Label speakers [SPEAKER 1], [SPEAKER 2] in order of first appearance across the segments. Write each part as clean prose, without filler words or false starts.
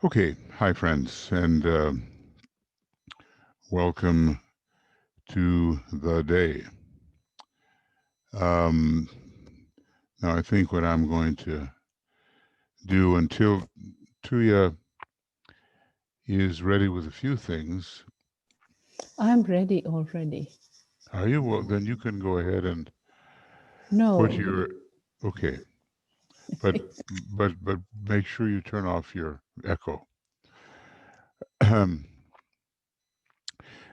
[SPEAKER 1] Okay, hi friends, and welcome to the day. Um, Now, I think what I'm going to do until Tuya is ready with a few things.
[SPEAKER 2] I'm ready already.
[SPEAKER 1] Are you? Well, then you can go ahead and put
[SPEAKER 2] No,
[SPEAKER 1] your. Okay, but make sure you turn off your echo.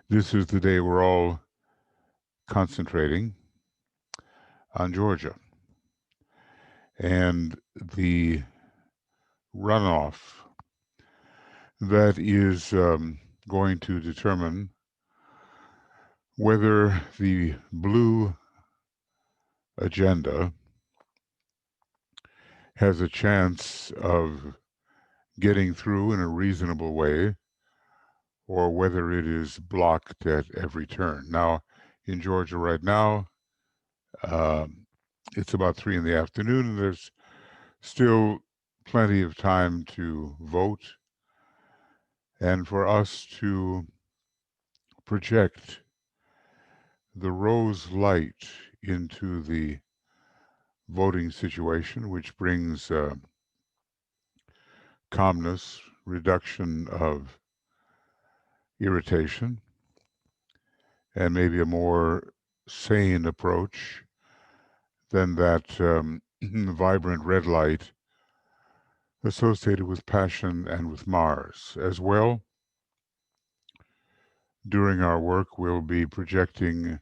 [SPEAKER 1] This is the day we're all concentrating on Georgia and the runoff that is going to determine whether the blue agenda has a chance of getting through in a reasonable way or whether it is blocked at every turn. Now, in Georgia right now, um, it's about 3 in the afternoon, and there's still plenty of time to vote and for us to project the rose light into the voting situation, which brings calmness, reduction of irritation, and maybe a more sane approach than that vibrant red light associated with passion and with Mars. As well, during our work, we'll be projecting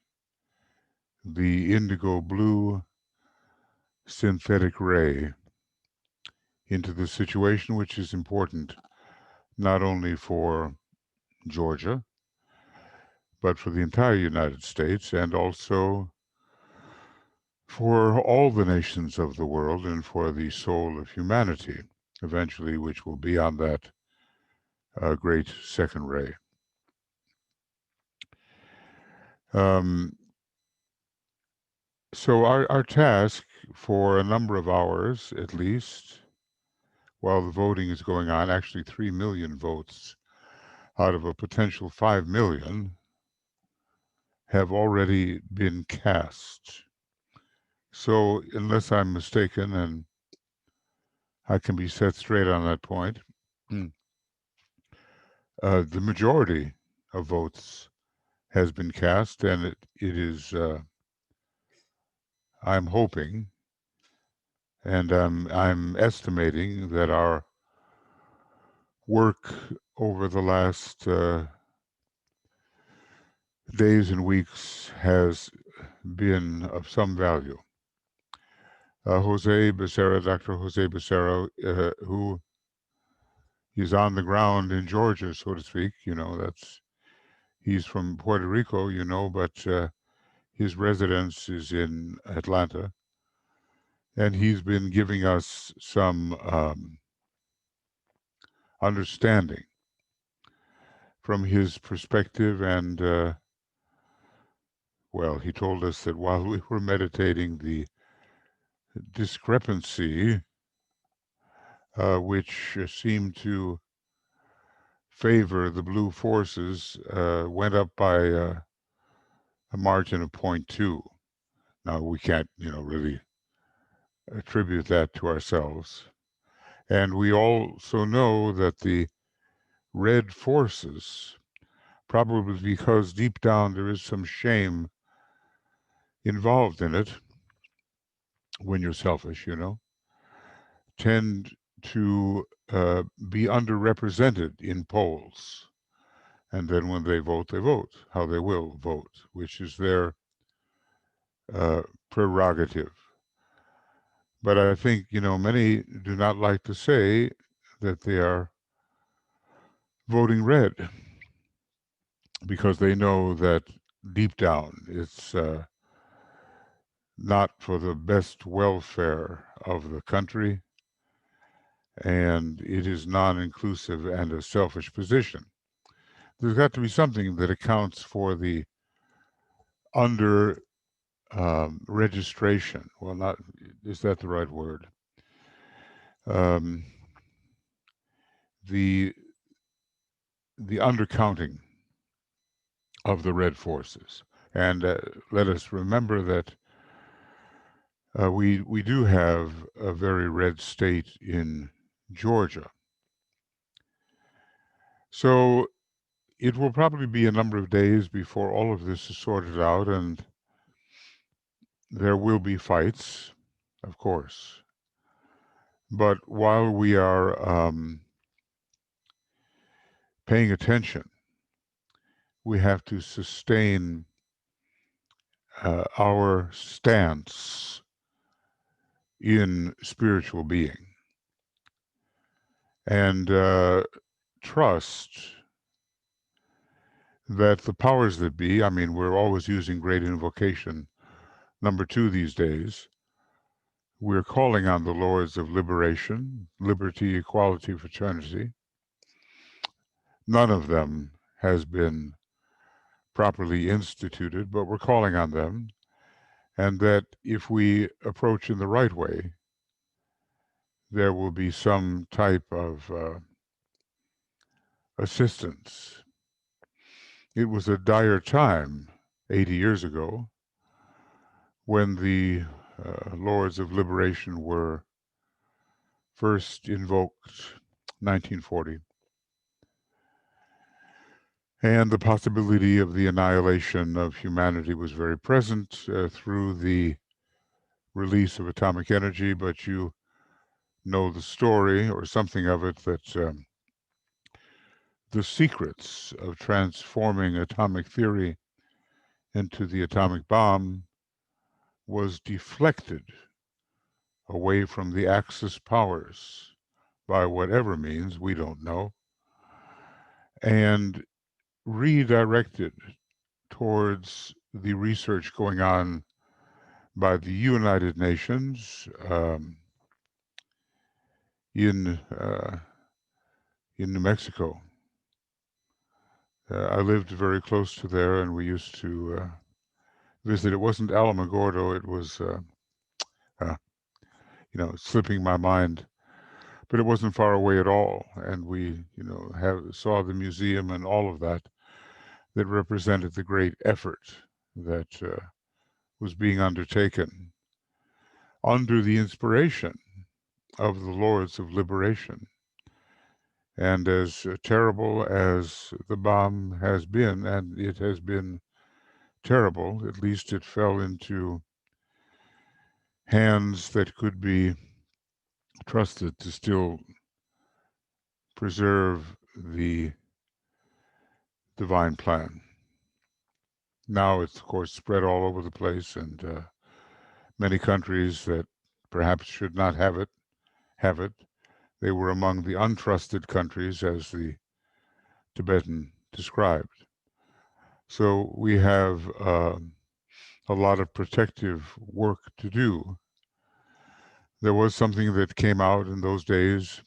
[SPEAKER 1] the indigo blue synthetic ray into the situation, which is important not only for Georgia, but for the entire United States and also for all the nations of the world and for the soul of humanity, eventually, which will be on that great second ray. Um, so, our task for a number of hours at least, while the voting is going on, actually 3 million votes out of a potential 5 million have already been cast. So, unless I'm mistaken, and I can be set straight on that point, the majority of votes has been cast, and it is, I'm hoping, and I'm estimating that our work over the last days and weeks has been of some value. Jose Becerra, Dr. Jose Becerra, who is on the ground in Georgia, so to speak, he's from Puerto Rico, but his residence is in Atlanta, and he's been giving us some understanding from his perspective. And, well, he told us that while we were meditating, the discrepancy, which seemed to favor the blue forces, went up by a margin of 0.2. Now, we can't, really attribute that to ourselves. And we also know that the red forces, probably because deep down there is some shame involved in it when you're selfish, tend to be underrepresented in polls. And then when they vote how they will vote, which is their uh, prerogative. But I think, many do not like to say that they are voting red because they know that deep down it's not for the best welfare of the country, and it is non-inclusive and a selfish position. There's got to be something that accounts for the under registration. Well, not is that the right word? Um, the undercounting of the red forces. And let us remember that we do have a very red state in Georgia. So it will probably be a number of days before all of this is sorted out, and there will be fights, of course. But while we are paying attention, we have to sustain our stance in spiritual being and trust that the powers that be, I mean, we're always using great invocation number 2 these days. We're calling on the Lords of liberation, liberty, equality, fraternity. None of them has been properly instituted, but we're calling on them. And that if we approach in the right way, there will be some type of assistance. It was a dire time 80 years ago when the Lords of Liberation were first invoked, 1940. And the possibility of the annihilation of humanity was very present through the release of atomic energy, but you know the story, or something of it, that the secrets of transforming atomic theory into the atomic bomb was deflected away from the Axis powers by whatever means, we don't know, and redirected towards the research going on by the United Nations in New Mexico. I lived very close to there, and we used to visit. It wasn't Alamogordo, it was, it's slipping my mind, but it wasn't far away at all. And we, saw the museum and all of that represented the great effort that was being undertaken under the inspiration of the Lords of Liberation. And as terrible as the bomb has been, and it has been terrible, at least it fell into hands that could be trusted to still preserve the divine plan. Now it's, of course, spread all over the place, and many countries that perhaps should not have it, have it. They were among the untrusted countries, as the Tibetan described. So we have a lot of protective work to do. There was something that came out in those days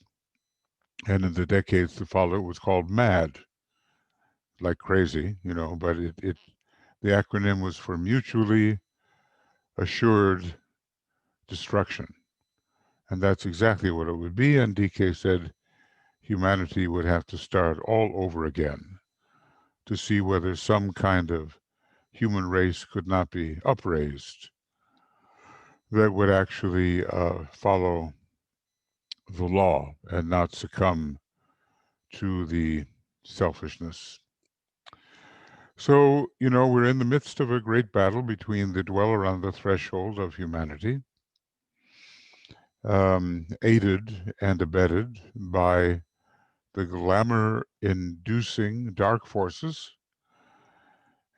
[SPEAKER 1] and in the decades to follow. It was called MAD, like crazy, but the acronym was for Mutually Assured Destruction. And that's exactly what it would be. And DK said humanity would have to start all over again to see whether some kind of human race could not be upraised that would actually follow the law and not succumb to the selfishness. So, we're in the midst of a great battle between the dweller on the threshold of humanity, aided and abetted by the glamour-inducing dark forces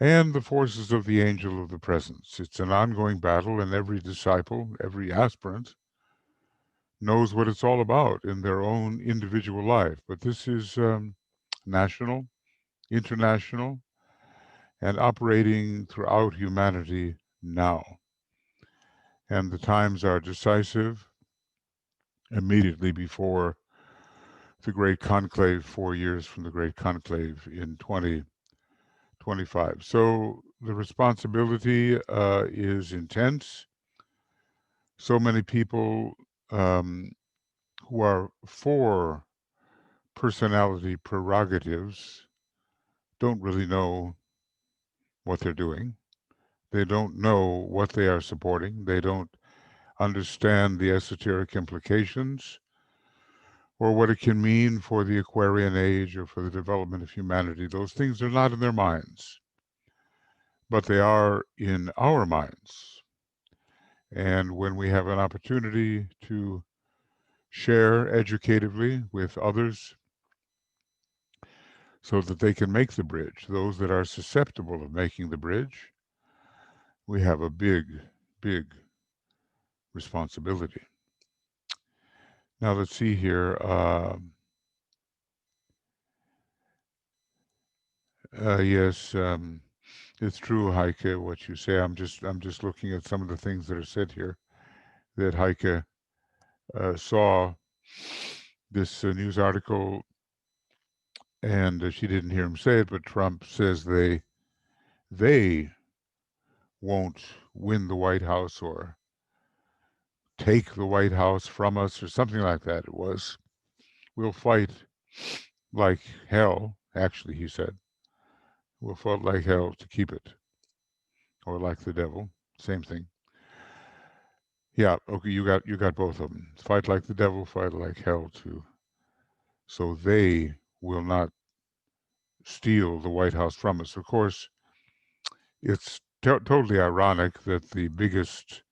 [SPEAKER 1] and the forces of the angel of the presence. It's an ongoing battle, and every disciple, every aspirant, knows what it's all about in their own individual life. But this is national, international, and operating throughout humanity now. And the times are decisive. Immediately before the Great Conclave, 4 years from the Great Conclave in 2025. So the responsibility is intense. So many people who are for personality prerogatives don't really know what they're doing. They don't know what they are supporting. They don't understand the esoteric implications or what it can mean for the Aquarian age or for the development of humanity. Those things are not in their minds, but they are in our minds. And when we have an opportunity to share educatively with others so that they can make the bridge, those that are susceptible of making the bridge, we have a big, big responsibility. Now let's see here. Yes, it's true, Heike, what you say. I'm just looking at some of the things that are said here. That Heike saw this news article, and she didn't hear him say it, but Trump says they won't win the White House or take the White House from us or something like that. It was, we'll fight like hell. Actually, he said, we'll fight like hell to keep it, or like the devil, same thing. Yeah, okay, you got both of them. Fight like the devil, fight like hell too. So they will not steal the White House from us. Of course, it's totally ironic that the biggest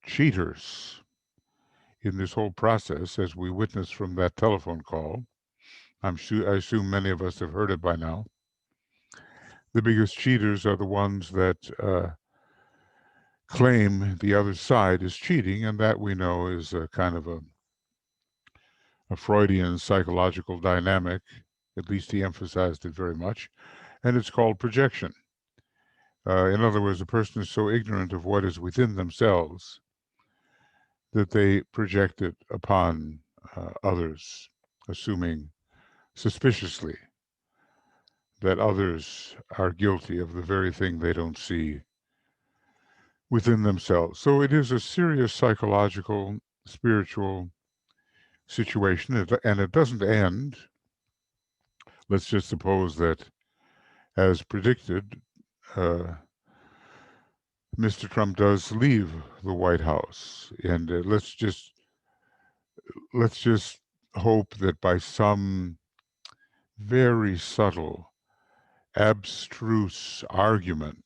[SPEAKER 1] cheaters in this whole process, as we witnessed from that telephone call, I assume many of us have heard it by now. The biggest cheaters are the ones that claim the other side is cheating, and that we know is a kind of a Freudian psychological dynamic. At least he emphasized it very much, and it's called projection. In other words, a person is so ignorant of what is within themselves that they project it upon others, assuming suspiciously that others are guilty of the very thing they don't see within themselves. So it is a serious psychological, spiritual situation, and it doesn't end. Let's just suppose that, as predicted, Mr. Trump does leave the White House, and let's just hope that by some very subtle, abstruse argument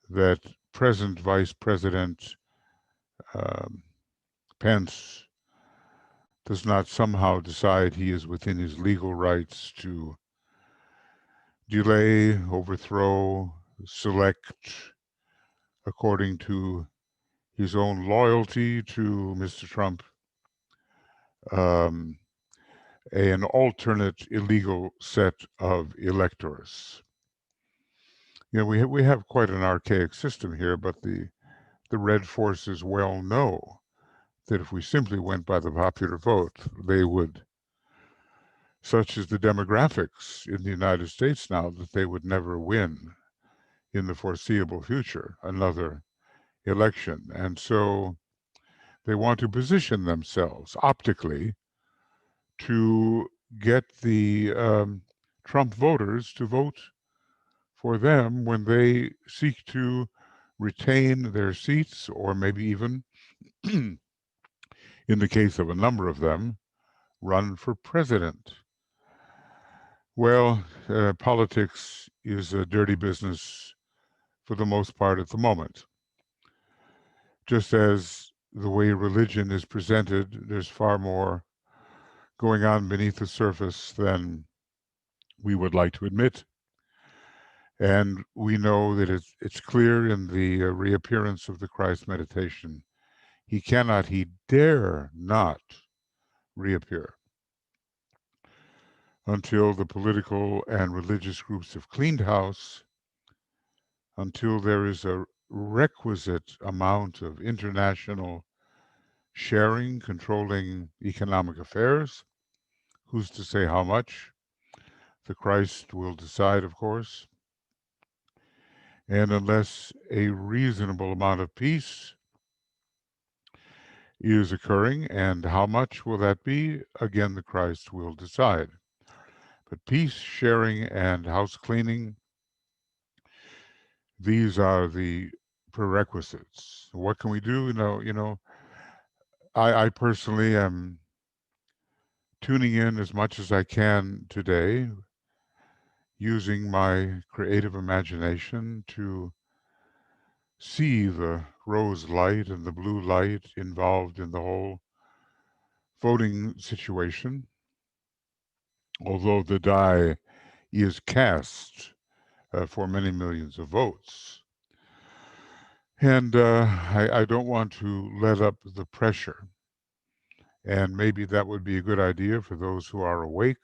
[SPEAKER 1] that present Vice President um, Pence does not somehow decide he is within his legal rights to delay, overthrow, select according to his own loyalty to Mr. Trump, um, an alternate illegal set of electors. You know, we have quite an archaic system here, but the red forces well know that if we simply went by the popular vote, they would, such is the demographics in the United States now, that they would never win in the foreseeable future another election. And so they want to position themselves optically to get the Trump voters to vote for them when they seek to retain their seats, or maybe even, in the case of a number of them, run for president. Well, politics is a dirty business for the most part at the moment. Just as the way religion is presented, there's far more going on beneath the surface than we would like to admit. And we know that it's clear in the reappearance of the Christ meditation. He cannot, he dare not reappear until the political and religious groups have cleaned house, until there is a requisite amount of international sharing, controlling economic affairs. Who's to say how much? The Christ will decide, of course. And unless a reasonable amount of peace is occurring, and how much will that be? Again, the Christ will decide. But peace, sharing, and house cleaning, these are the prerequisites. What can we do? I personally am tuning in as much as I can today, using my creative imagination to see the rose light and the blue light involved in the whole voting situation. Although the die is cast for many millions of votes. And I don't want to let up the pressure. And maybe that would be a good idea for those who are awake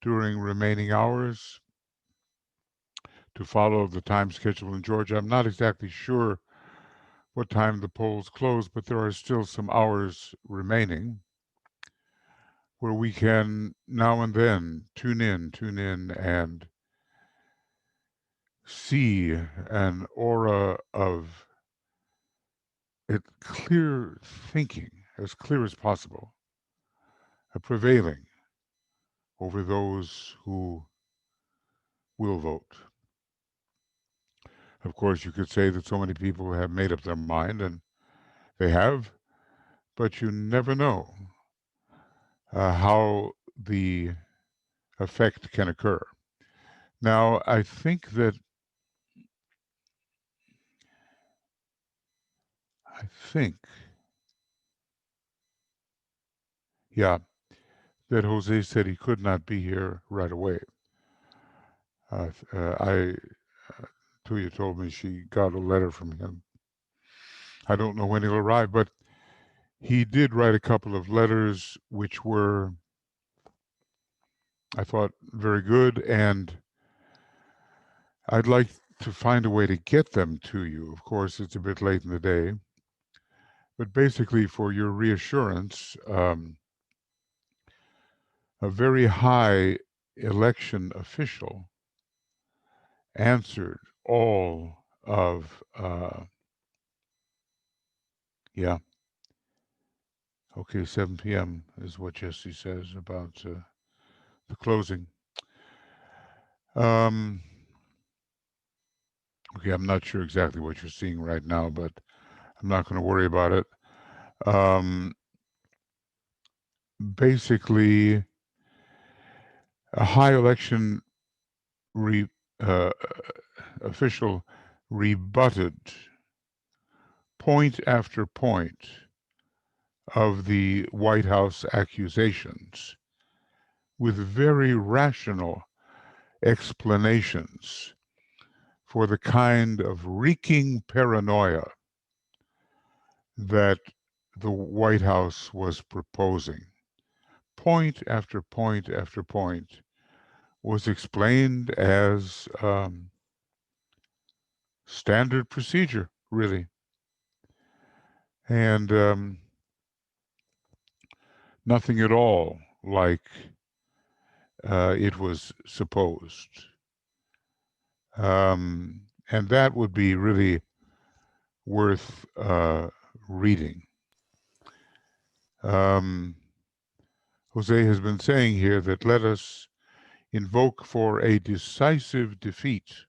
[SPEAKER 1] during remaining hours to follow the time schedule in Georgia. I'm not exactly sure what time the polls close, but there are still some hours remaining where we can now and then tune in and see an aura of clear thinking, as clear as possible, prevailing over those who will vote. Of course, you could say that so many people have made up their mind, and they have, but you never know how the effect can occur. Now, I think, yeah, that Jose said he could not be here right away. Tuya told me she got a letter from him. I don't know when he'll arrive, but he did write a couple of letters which were, I thought, very good, and I'd like to find a way to get them to you. Of course, it's a bit late in the day, but basically for your reassurance, a very high election official answered all of, yeah, okay, 7 p.m. is what Jesse says about the closing. Okay, I'm not sure exactly what you're seeing right now, but I'm not going to worry about it. Basically, a high election official rebutted point after point of the White House accusations with very rational explanations for the kind of reeking paranoia that the White House was proposing. Point after point after point was explained as standard procedure, really. And nothing at all like it was supposed. And that would be really worth reading. Jose has been saying here that let us invoke for a decisive defeat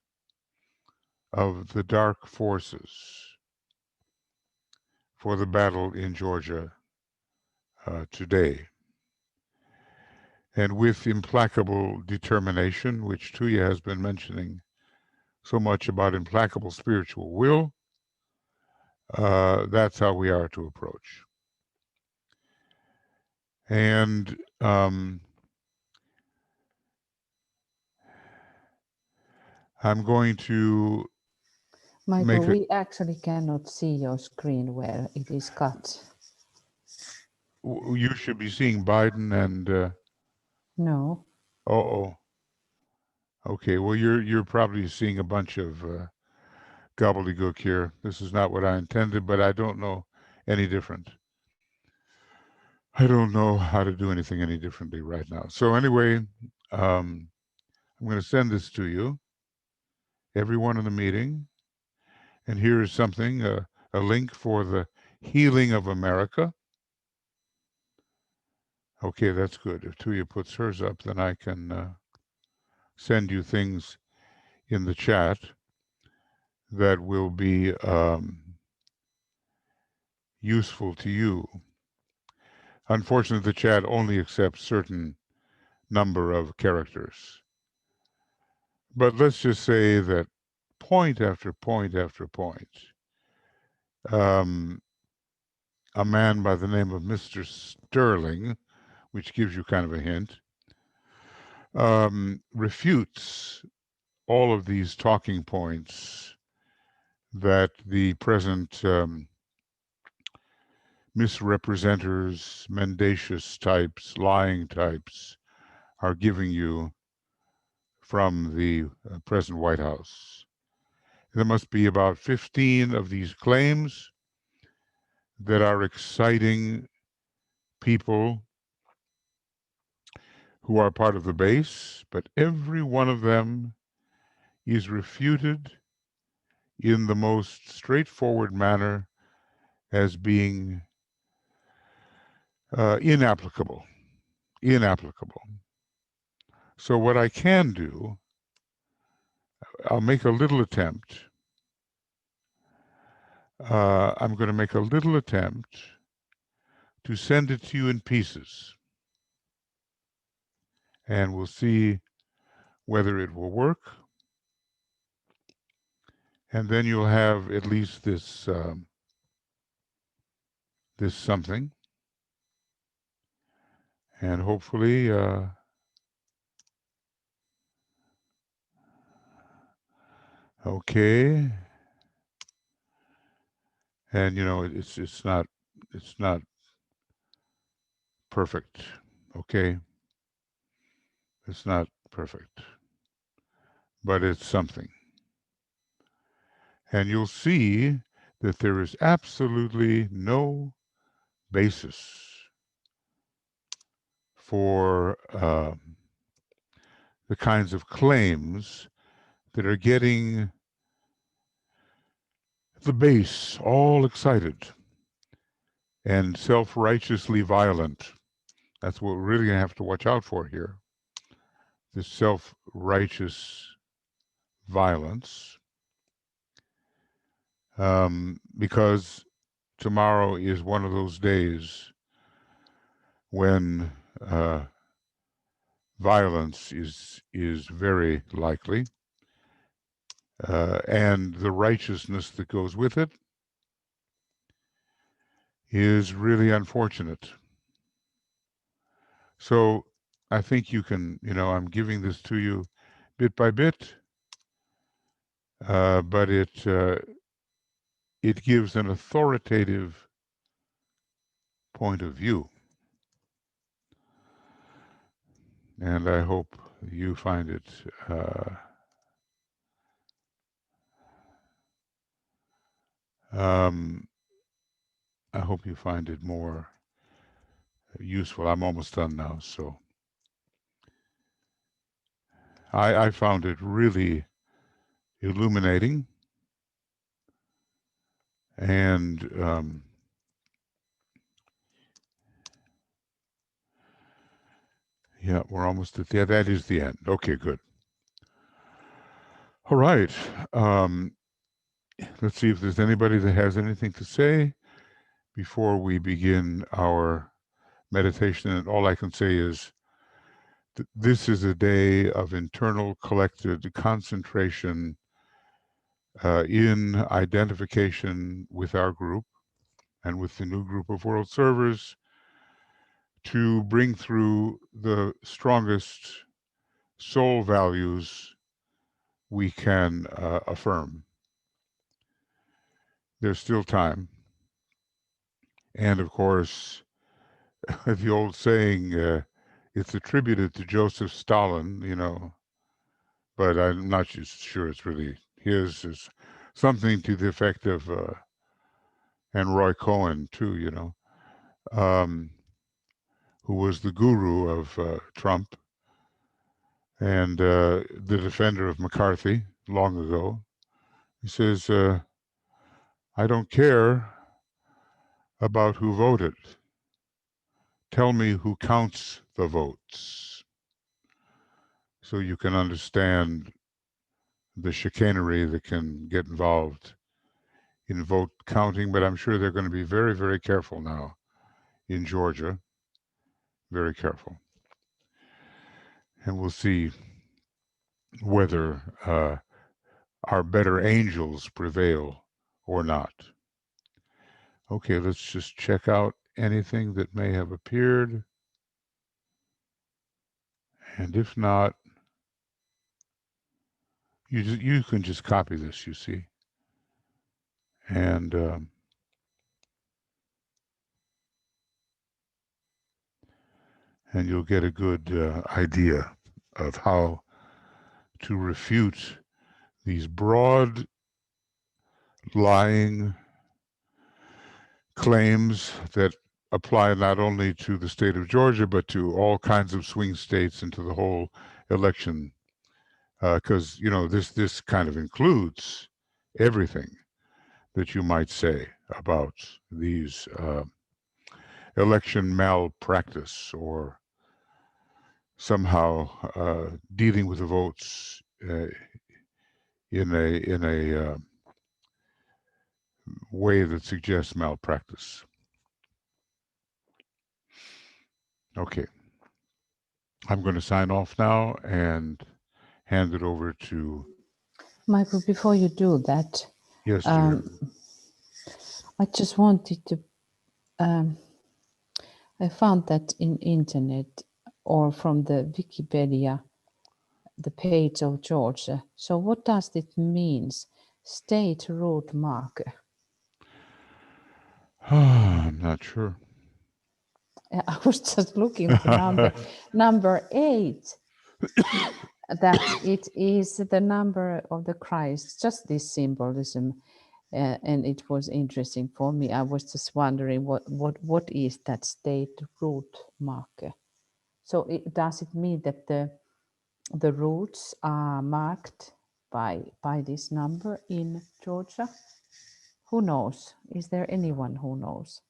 [SPEAKER 1] of the dark forces for the battle in Georgia today. And with implacable determination, which Tuya has been mentioning so much about implacable spiritual will, that's how we are to approach. And I'm going to
[SPEAKER 2] Michael, we actually cannot see your screen where it is cut.
[SPEAKER 1] You should be seeing Biden and
[SPEAKER 2] No.
[SPEAKER 1] Okay, well you're probably seeing a bunch of gobbledygook here. This is not what I intended, but I don't know any different. I don't know how to do anything any differently right now. So anyway, I'm going to send this to you, everyone in the meeting. And here is something, a link for the Healing of America. Okay, that's good. If Tuya puts hers up, then I can send you things in the chat that will be useful to you. Unfortunately, the chat only accepts certain number of characters. But let's just say that point after point after point, a man by the name of Mr. Sterling, which gives you kind of a hint, refutes all of these talking points that the present misrepresenters, mendacious types, lying types are giving you from the present White House. There must be about 15 of these claims that are exciting people who are part of the base, but every one of them is refuted in the most straightforward manner as being inapplicable. So what I can do, I'll make a little attempt. I'm going to make a little attempt to send it to you in pieces. And we'll see whether it will work. And then you'll have at least this this something. And hopefully okay. And you know, it's not perfect. Okay. It's not perfect. But it's something. And you'll see that there is absolutely no basis for the kinds of claims that are getting the base all excited and self-righteously violent. That's what we're really going to have to watch out for here. This self-righteous violence. Because tomorrow is one of those days when violence is very likely, and the righteousness that goes with it is really unfortunate. So I think you can, you know, I'm giving this to you bit by bit, but it gives an authoritative point of view. And I hope you find it I hope you find it more useful. I'm almost done now, so I found it really illuminating, and yeah, we're almost at the end. That is the end. Okay, good. All right. Let's see if there's anybody that has anything to say before we begin our meditation. And all I can say is that this is a day of internal collected concentration in identification with our group and with the new group of world servers to bring through the strongest soul values we can affirm. There's still time. And of course, the old saying, it's attributed to Joseph Stalin, you know, but I'm not sure it's really his. It's something to the effect of, and Roy Cohn too, you know, who was the guru of Trump and the defender of McCarthy long ago. He says, I don't care about who voted. Tell me who counts the votes, so you can understand the chicanery that can get involved in vote counting. But I'm sure they're going to be very, very careful now in Georgia. Very careful. And we'll see whether our better angels prevail or not. Okay, let's just check out anything that may have appeared. And if not, you can just copy this, you see. And you'll get a good idea of how to refute these broad lying claims that apply not only to the state of Georgia, but to all kinds of swing states and to the whole election. Because, you know, this kind of includes everything that you might say about these election malpractice or somehow dealing with the votes in a way that suggests malpractice. Okay, I'm going to sign off now and hand it over to
[SPEAKER 2] Michael, before you do that,
[SPEAKER 1] yes, dear.
[SPEAKER 2] I just wanted to, I found that in internet or from the Wikipedia, the page of Georgia. So what does it mean, state route marker?
[SPEAKER 1] I'm not sure.
[SPEAKER 2] I was just looking the number 8, that it is the number of the Christ, just this symbolism. And it was interesting for me. I was just wondering what is that state route marker? So does it mean that the routes are marked by this number in Georgia? Who knows? Is there anyone who knows?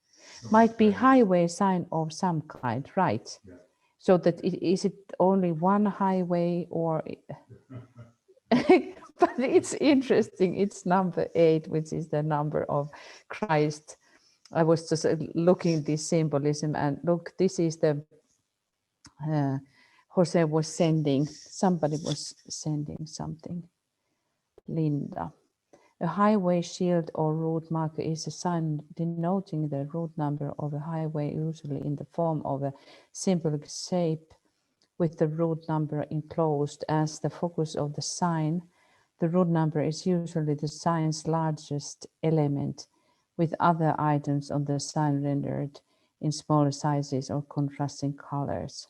[SPEAKER 2] Might be highway sign of some kind, right? Yeah. So that is it only one highway or? But it's interesting. It's number 8, which is the number of Christ. I was just looking this symbolism, and look, this is the Jose was sending. Somebody was sending something. Linda. A highway shield or route marker is a sign denoting the route number of a highway, usually in the form of a symbolic shape with the route number enclosed as the focus of the sign. The route number is usually the sign's largest element, with other items on the sign rendered in smaller sizes or contrasting colors.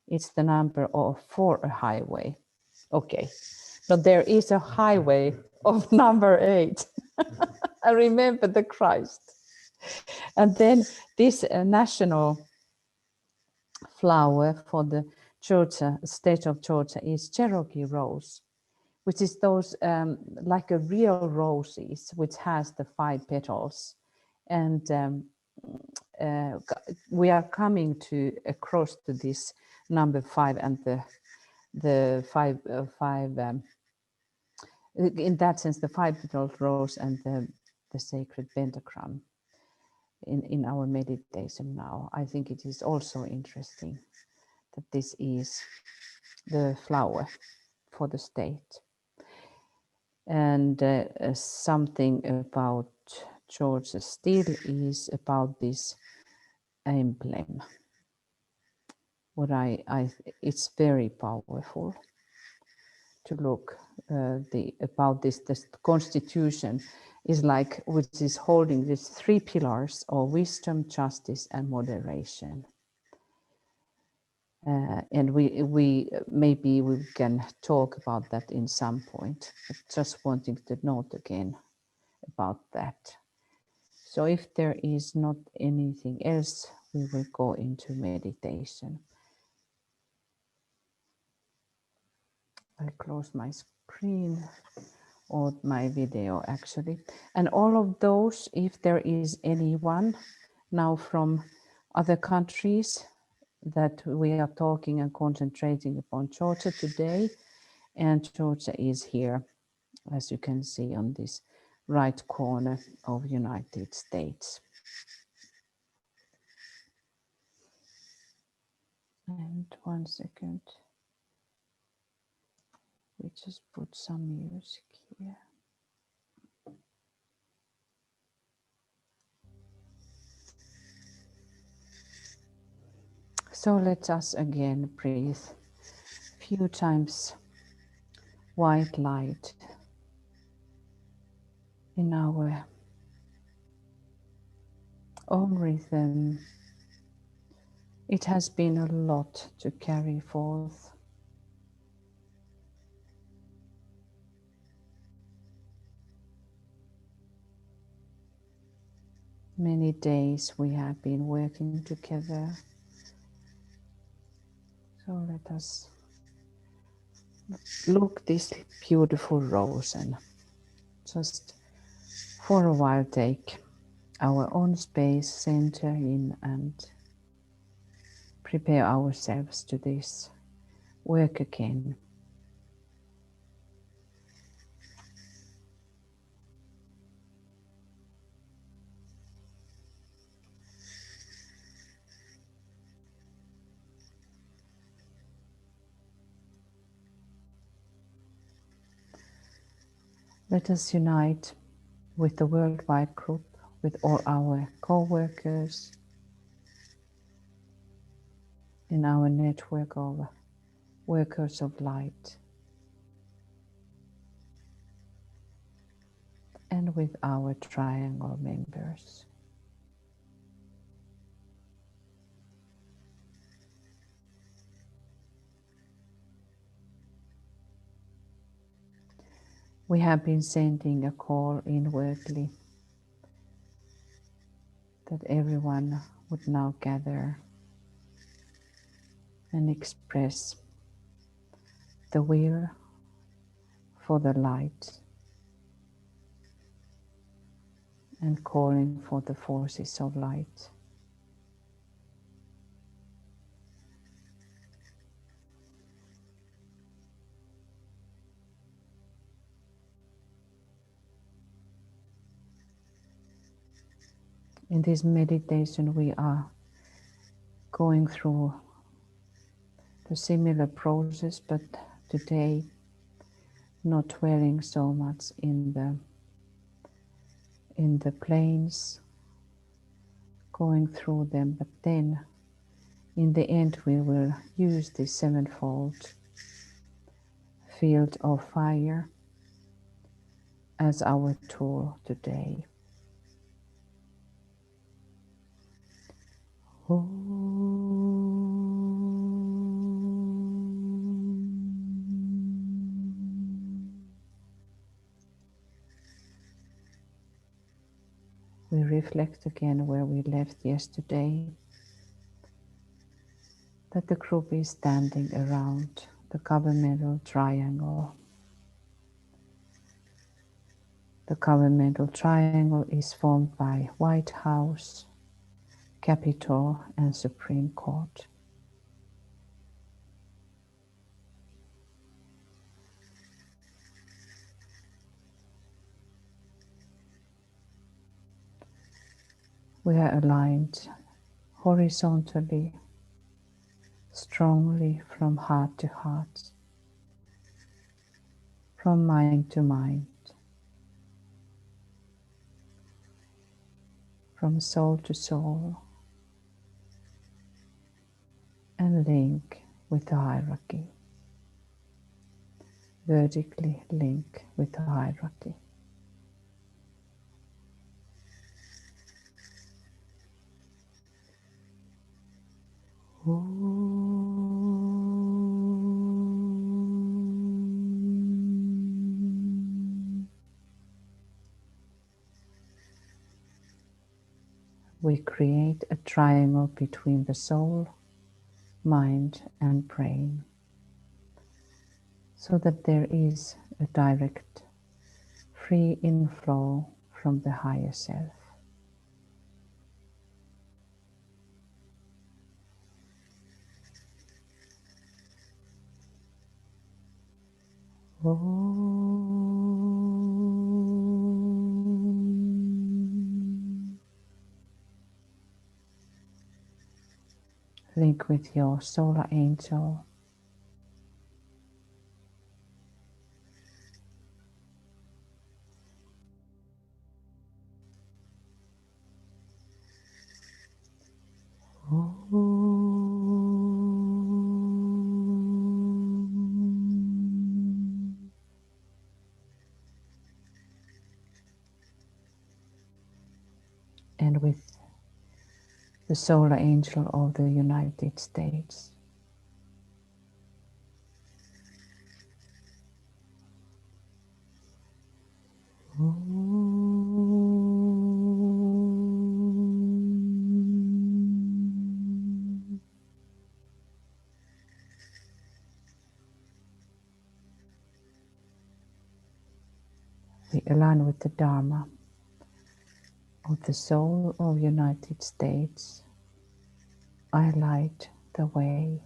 [SPEAKER 2] It's the number for a highway. Okay, so there is a highway of number 8. I remember the Christ. And then this national flower for the Georgia, state of Georgia, is Cherokee rose, which is those like a real roses, which has the 5 petals. And we are coming to across to this number 5 and the five in that sense, the 5-petaled rose and the sacred pentagram in our meditation now. I think it is also interesting that this is the flower for the state. And something about Georgia still is about this emblem. What it's very powerful to look about this. The Constitution is like, which is holding these 3 pillars of wisdom, justice, and moderation. And we maybe we can talk about that in some point. But just wanting to note again about that. So if there is not anything else, we will go into meditation. I close my screen. or my video actually. And all of those, if there is anyone now from other countries that we are talking and concentrating upon Georgia today, and Georgia is here, as you can see on this right corner of United States. And 1 second, we just put some music here. So let us again breathe a few times white light in our own rhythm. It has been a lot to carry forth. Many days we have been working together. So let us look this beautiful rose and just for a while take our own space, center in, and prepare ourselves to this work again. Let us unite with the worldwide group, with all our co-workers in our network of workers of light, and with our triangle members. We have been sending a call inwardly that everyone would now gather and express the will for the light and calling for the forces of light. In this meditation, we are going through the similar process, but today not dwelling so much in the planes, going through them, but then in the end we will use the sevenfold field of fire as our tool today. We reflect again where we left yesterday, that the group is standing around the governmental triangle. The governmental triangle is formed by White House, Capitol, and Supreme Court. We are aligned horizontally, strongly from heart to heart, from mind to mind, from soul to soul, and link with the hierarchy, vertically link with the hierarchy. We create a triangle between the soul, mind, and brain, so that there is a direct free inflow from the higher self. Link with your solar angel. And with the solar angel of the United States. We align with the Dharma of the soul of United States. I light the way.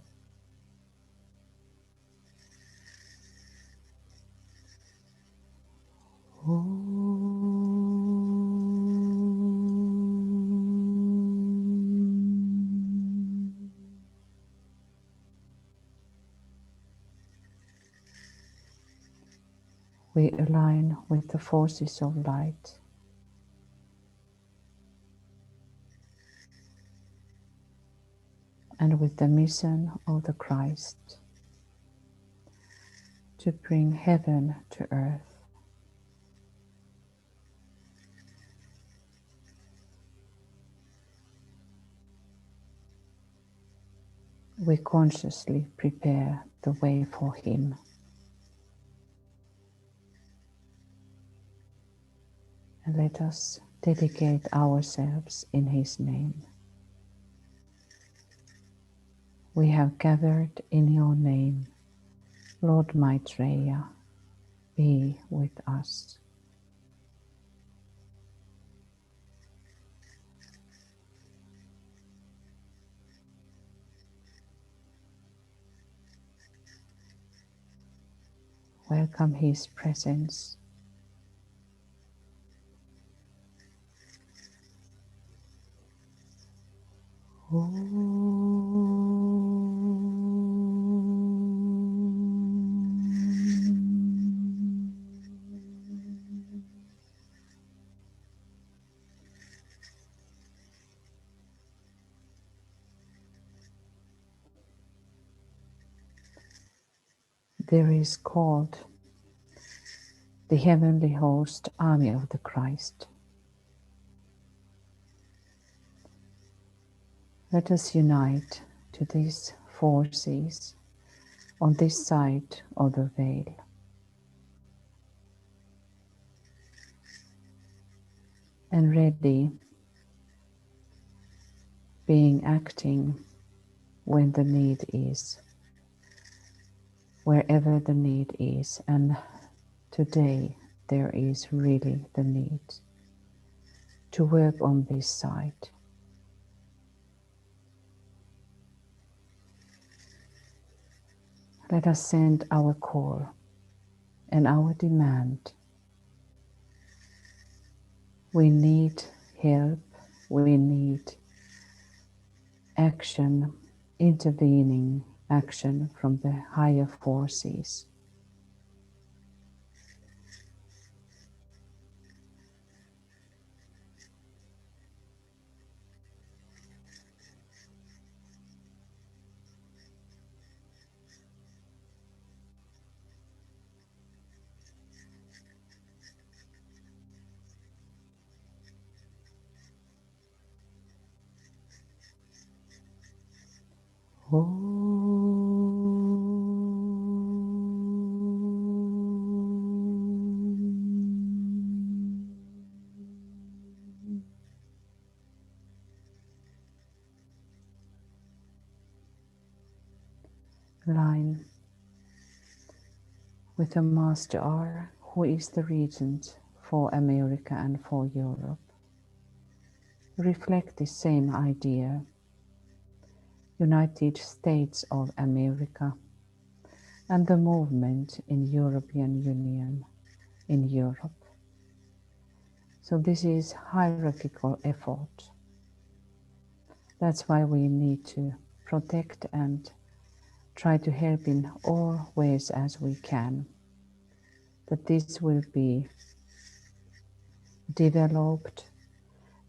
[SPEAKER 2] We align with the forces of light. And with the mission of the Christ to bring heaven to earth. We consciously prepare the way for Him. And let us dedicate ourselves in His name. We have gathered in your name, Lord Maitreya, be with us. Welcome His presence. There is called the heavenly host army of the Christ. Let us unite to these forces on this side of the veil. And ready, being acting when the need is, wherever the need is, and today there is really the need to work on this side. Let us send our call and our demand. We need help, we need action, intervening action from the higher forces. Line with the Master R, who is the regent for America and for Europe reflect the same idea. United States of America and the movement in European Union in Europe. So this is hierarchical effort. That's why we need to protect and try to help in all ways as we can, that this will be developed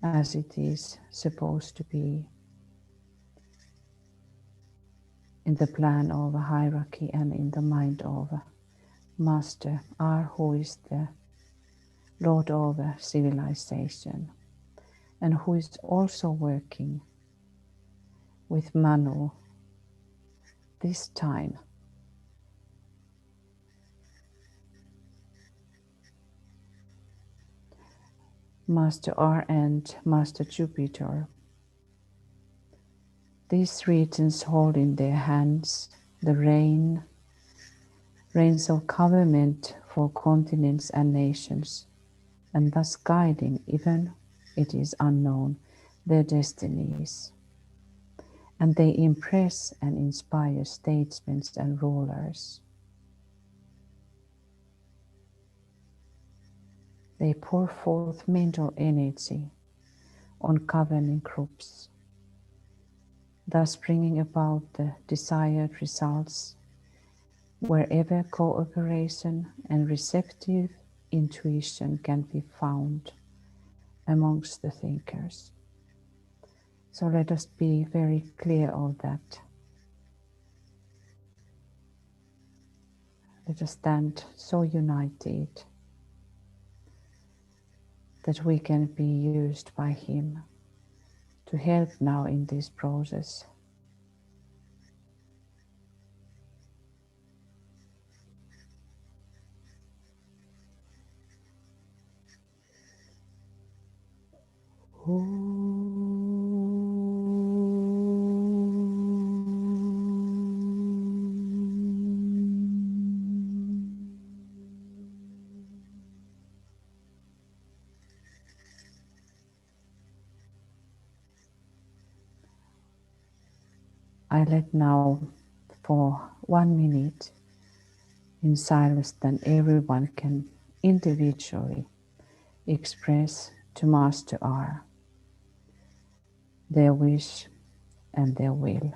[SPEAKER 2] as it is supposed to be in the plan of a hierarchy and in the mind of a Master R, who is the Lord of a civilization and who is also working with Manu this time. Master R and Master Jupiter. These regions hold in their hands the reins of government for continents and nations, and thus guiding, even it is unknown, their destinies. And they impress and inspire statesmen and rulers. They pour forth mental energy on governing groups, thus bringing about the desired results wherever cooperation and receptive intuition can be found amongst the thinkers. So let us be very clear of that. Let us stand so united that we can be used by Him to help now in this process. I let now for 1 minute in silence, then everyone can individually express to Master R their wish and their will.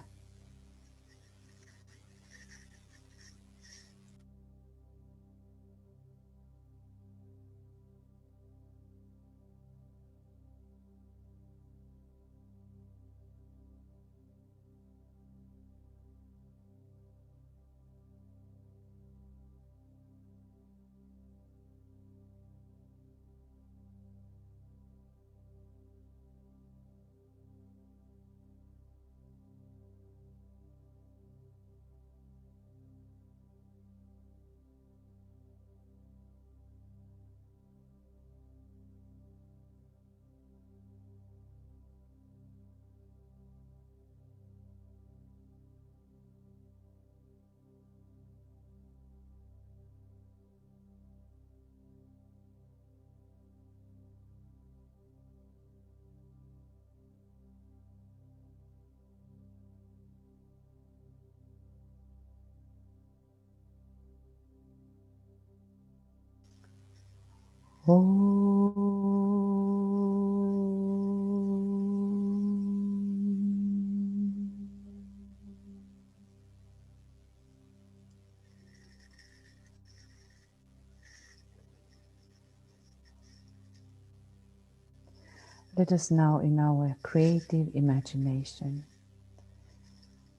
[SPEAKER 2] Let us now, in our creative imagination,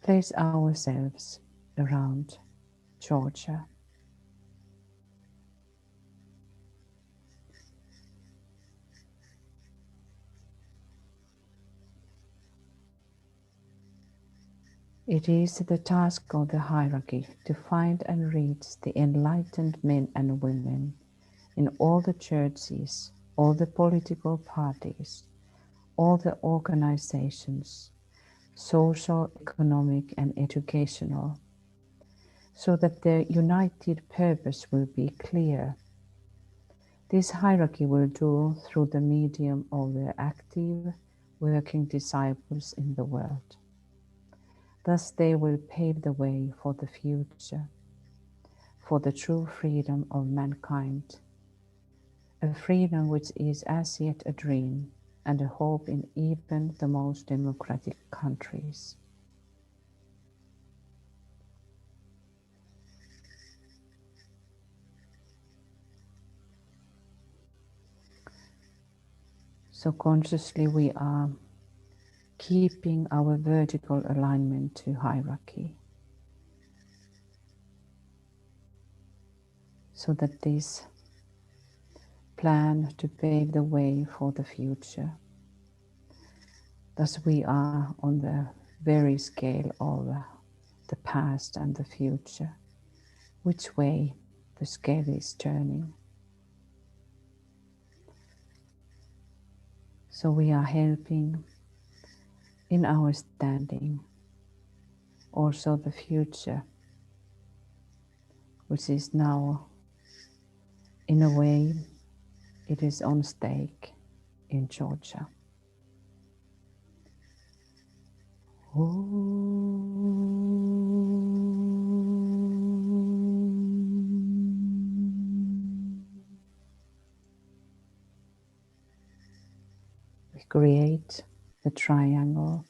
[SPEAKER 2] place ourselves around Georgia. It is the task of the hierarchy to find and reach the enlightened men and women in all the churches, all the political parties, all the organizations, social, economic, and educational, so that their united purpose will be clear, This hierarchy will do through the medium of the active, working disciples in the world. Thus they will pave the way for the future, for the true freedom of mankind, a freedom which is as yet a dream and a hope in even the most democratic countries. So consciously we are keeping our vertical alignment to hierarchy, so that this plan to pave the way for the future. Thus we are on the very scale of the past and the future, which way the scale is turning. So we are helping in our standing also the future, which is now in a way it is on stake in Georgia. We create the triangle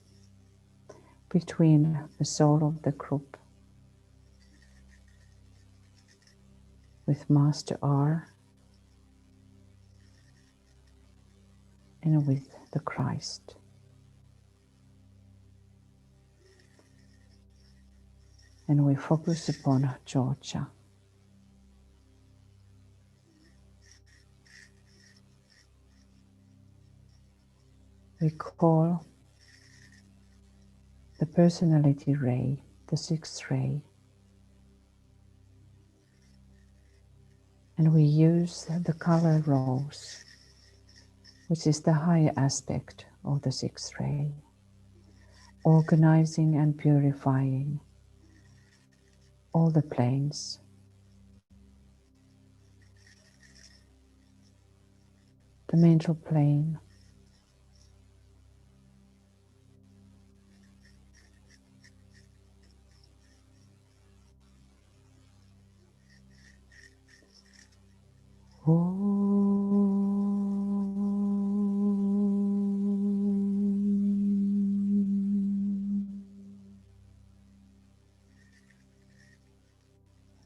[SPEAKER 2] between the soul of the group with Master R and with the Christ. And we focus upon Georgia. We call the personality ray, the sixth ray, and we use the color rose, which is the higher aspect of the sixth ray, organizing and purifying all the planes. The mental plane,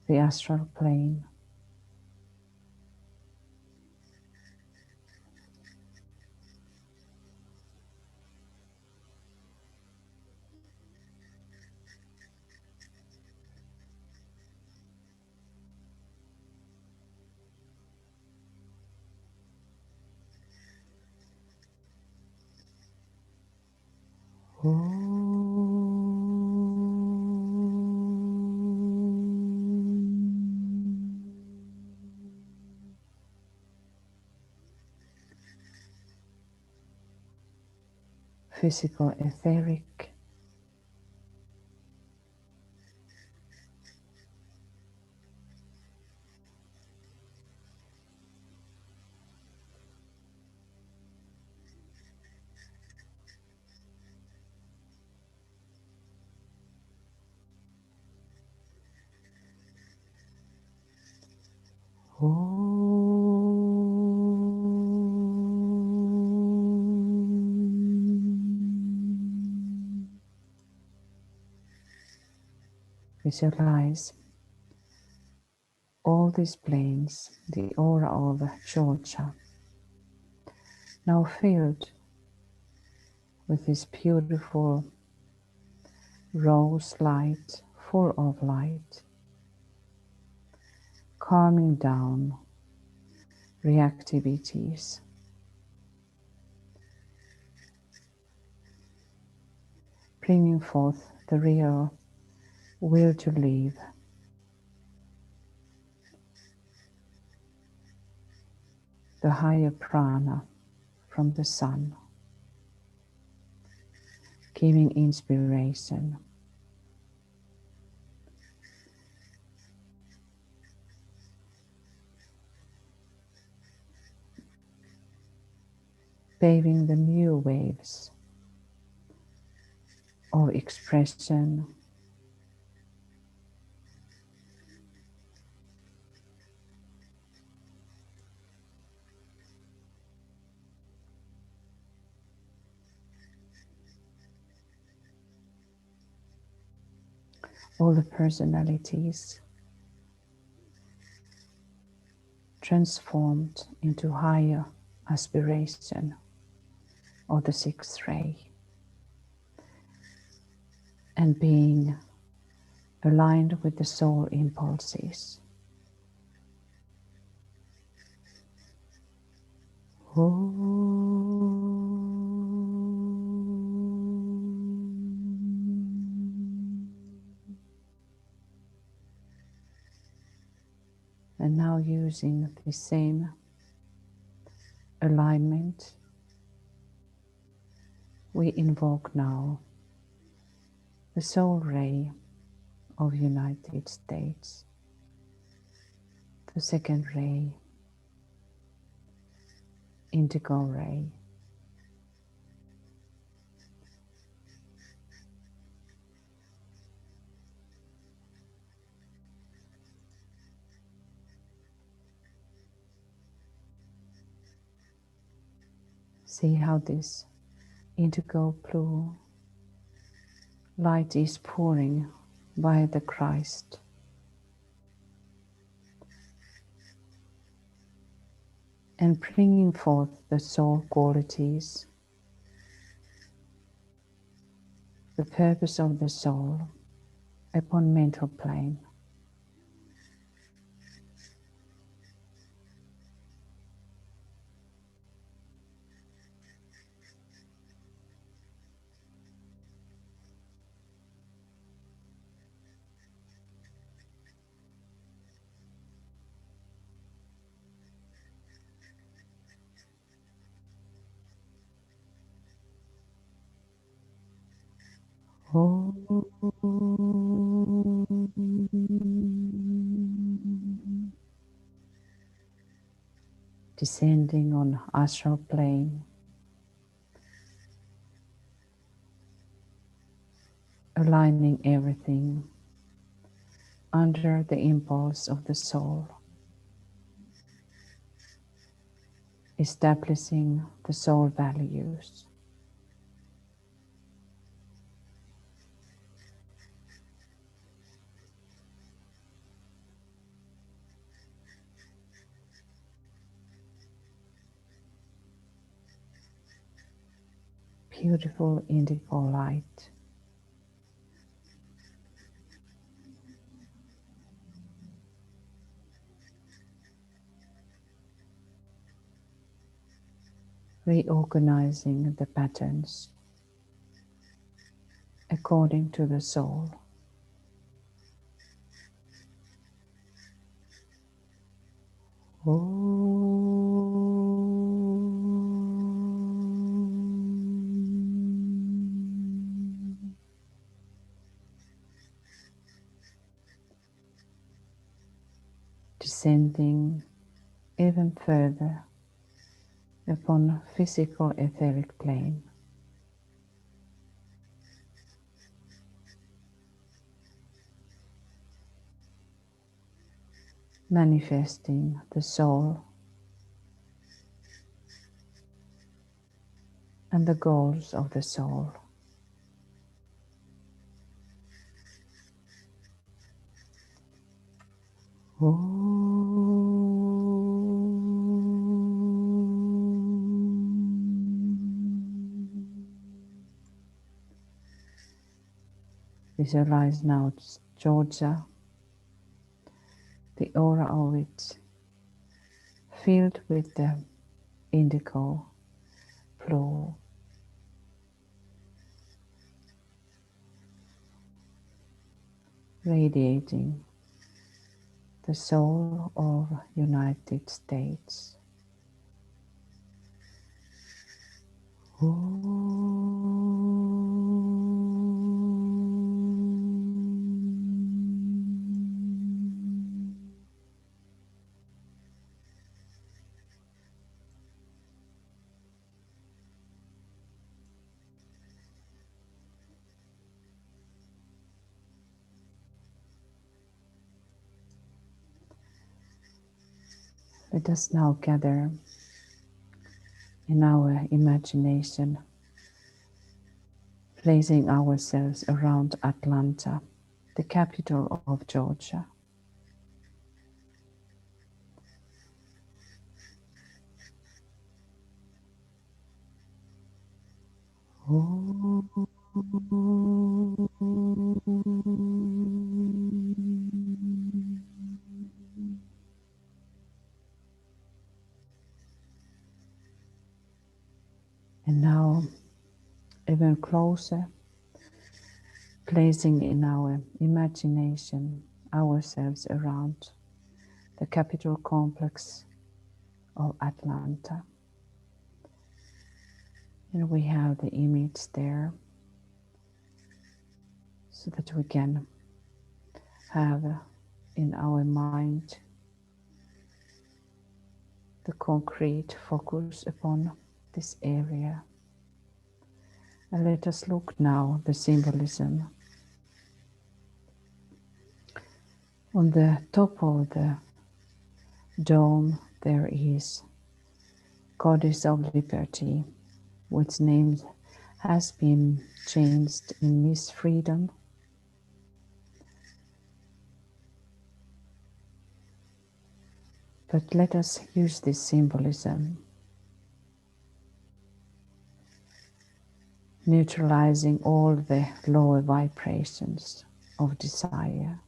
[SPEAKER 2] the astral plane, physical etheric, visualize all these planes, the aura of Georgia, now filled with this beautiful rose light, full of light, calming down reactivities, bringing forth the real will to live, the higher prana from the sun, giving inspiration. paving the new waves of expression, all the personalities transformed into higher aspiration of the sixth ray, and being aligned with the soul impulses. And now using the same alignment, we invoke now the soul ray of United States, the second ray, indigo ray, see how this indigo blue light is pouring by the Christ, and bringing forth the soul qualities, the purpose of the soul upon mental plane. Descending on astral plane, aligning everything under the impulse of the soul, establishing the soul values. Beautiful indigo light. Reorganizing the patterns according to the soul. Descending even further upon physical etheric plane. Manifesting the soul and the goals of the soul. Visualize now Georgia, the aura of it filled with the indigo blue. Radiating the soul of United States. Let us now gather in our imagination, placing ourselves around Atlanta, the capital of Georgia. And now, even closer, placing in our imagination ourselves around the Capitol complex of Atlanta. And we have the image there so that we can have in our mind the concrete focus upon this area. And let us look now the symbolism. On the top of the dome there is Goddess of Liberty, which name has been changed in Miss Freedom. But let us use this symbolism, neutralizing all the lower vibrations of desire,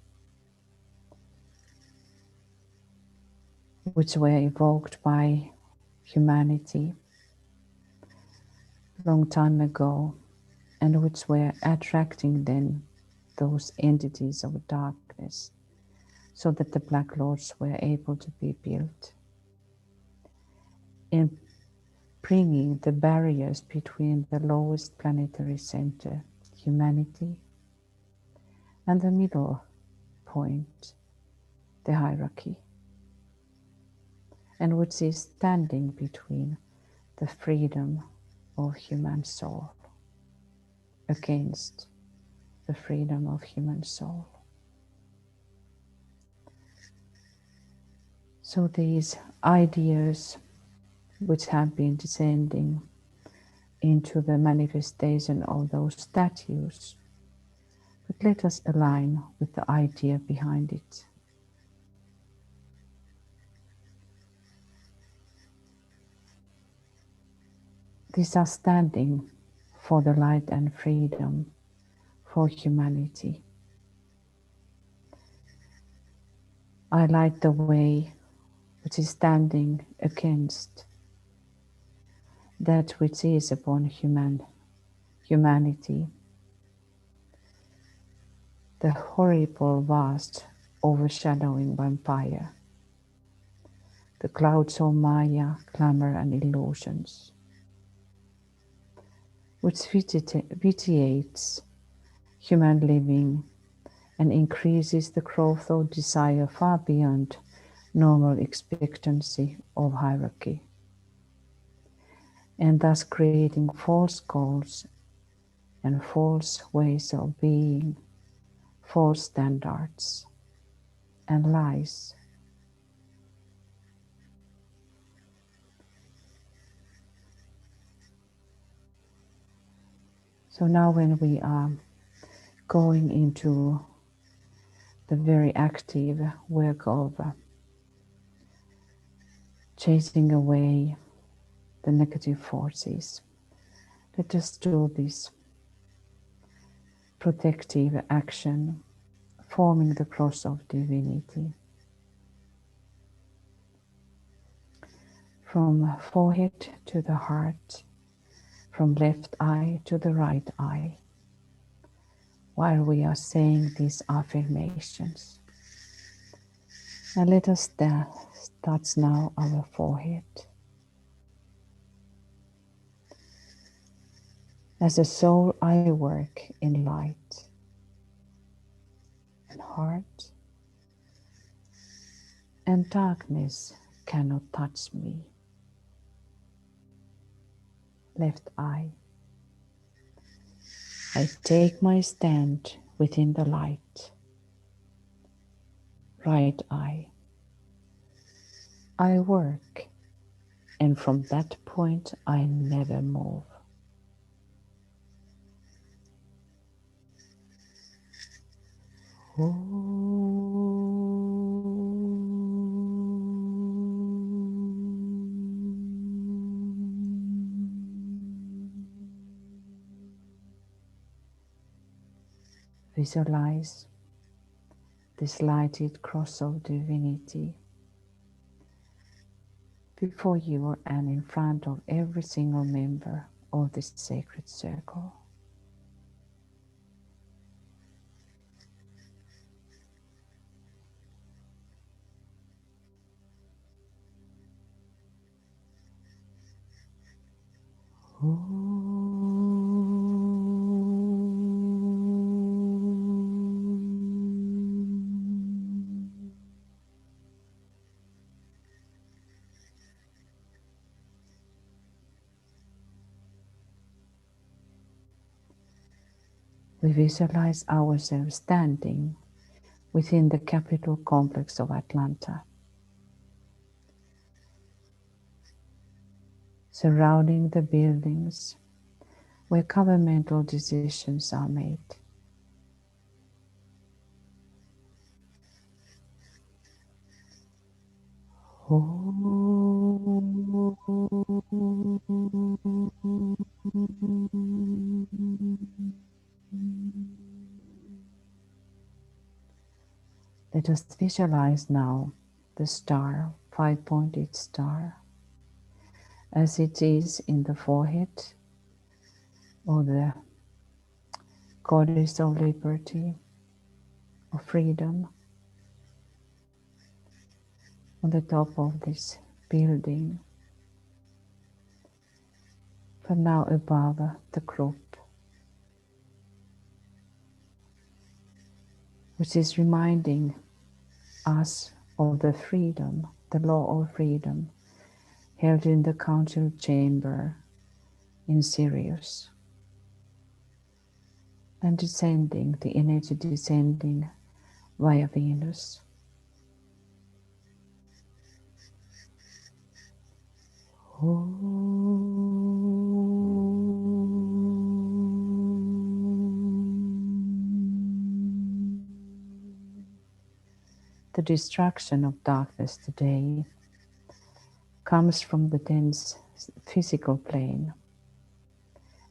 [SPEAKER 2] which were evoked by humanity long time ago, and which were attracting then those entities of darkness, so that the Black Lords were able to be built, in bringing the barriers between the lowest planetary center, humanity, and the middle point, the hierarchy, and which is standing between the freedom of human soul against the freedom of human soul. So these ideas which have been descending into the manifestation of those statues, but let us align with the idea behind it. These are standing for the light and freedom for humanity. I light the way which is standing against that which is upon humanity, the horrible, vast, overshadowing vampire, the clouds of Maya, glamour and illusions, which vitiates human living and increases the growth of desire far beyond normal expectancy of hierarchy, and thus creating false goals and false ways of being, false standards and lies. So now when we are going into the very active work of chasing away the negative forces, let us do this protective action, forming the cross of divinity. From forehead to the heart, from left eye to the right eye, while we are saying these affirmations. And let us touch now our forehead. As a soul, I work in light and heart, and darkness cannot touch me. Left eye. I take my stand within the light. Right eye. I work, and from that point I never move. Visualize this lighted cross of divinity before you and in front of every single member of this sacred circle. We visualize ourselves standing within the Capitol complex of Atlanta, surrounding the buildings where governmental decisions are made. Let us visualize now the star, five-pointed star, as it is in the forehead of the goddess of liberty, of freedom, on the top of this building, from now above the group, which is reminding us of the freedom, the law of freedom, held in the council chamber in Sirius, and descending, the energy descending via Venus. The destruction of darkness today comes from the dense physical plane,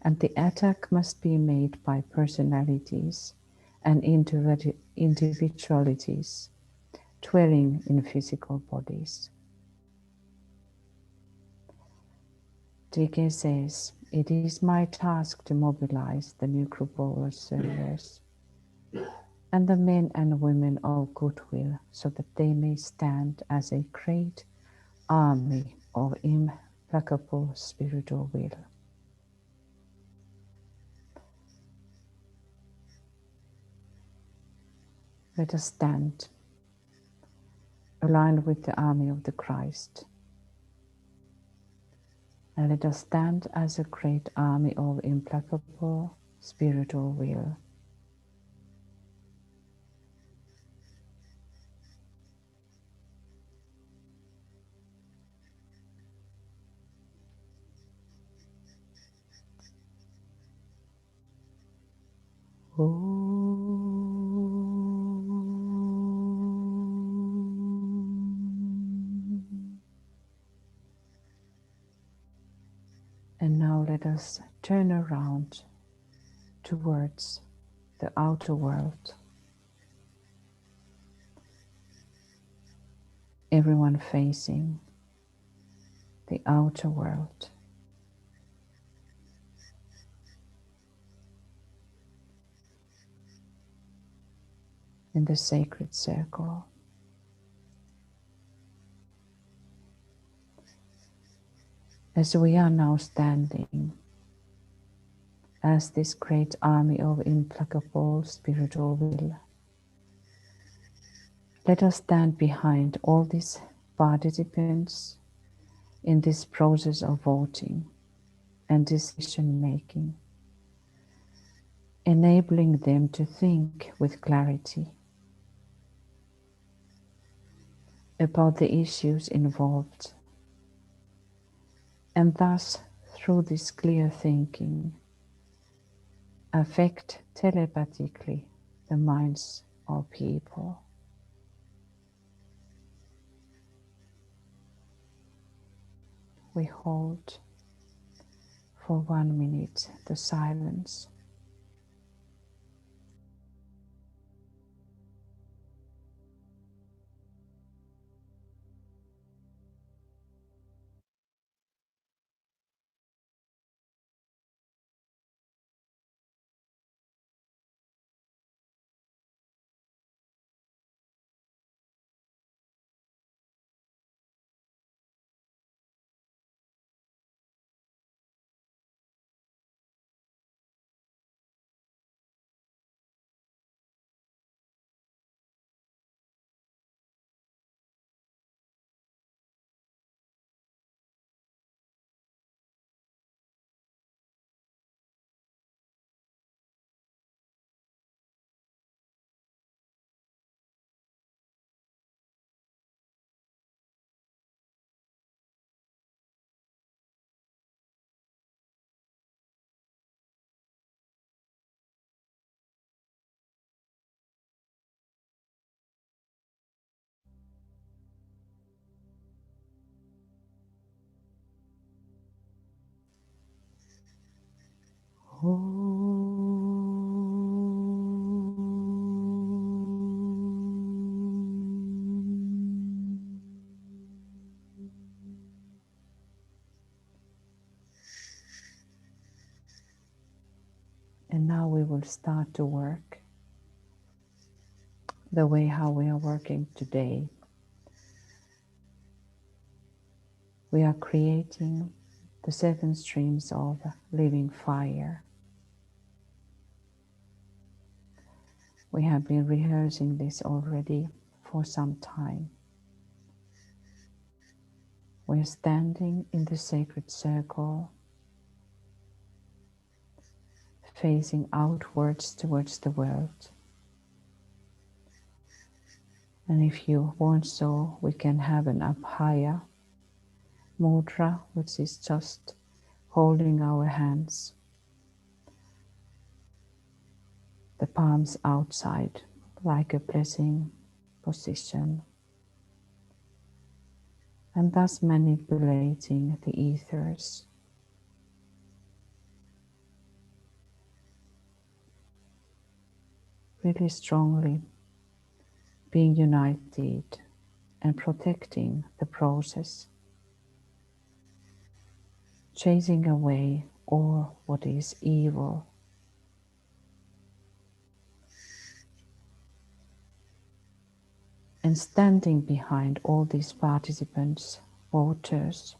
[SPEAKER 2] and the attack must be made by personalities and individualities dwelling in physical bodies. DK says, "It is my task to mobilize the Nucleopolar servers and the men and women of goodwill so that they may stand as a great army of implacable spiritual will." Let us stand aligned with the army of the Christ. And let us stand as a great army of implacable spiritual will. And now let us turn around towards the outer world. Everyone facing the outer world. In the sacred circle. As we are now standing as this great army of implacable spiritual will, let us stand behind all these participants in this process of voting and decision making, enabling them to think with clarity about the issues involved, and thus, through this clear thinking, affect telepathically the minds of people. We hold for 1 minute the silence. And now we will start to work the way how we are working today. We are creating the 7 streams of living fire. We have been rehearsing this already for some time. We are standing in the sacred circle, facing outwards towards the world. And if you want so, we can have an Abhaya mudra, which is just holding our hands, the palms outside, like a blessing position, and thus manipulating the ethers. Really strongly being united and protecting the process, chasing away all what is evil. And standing behind all these participants, voters,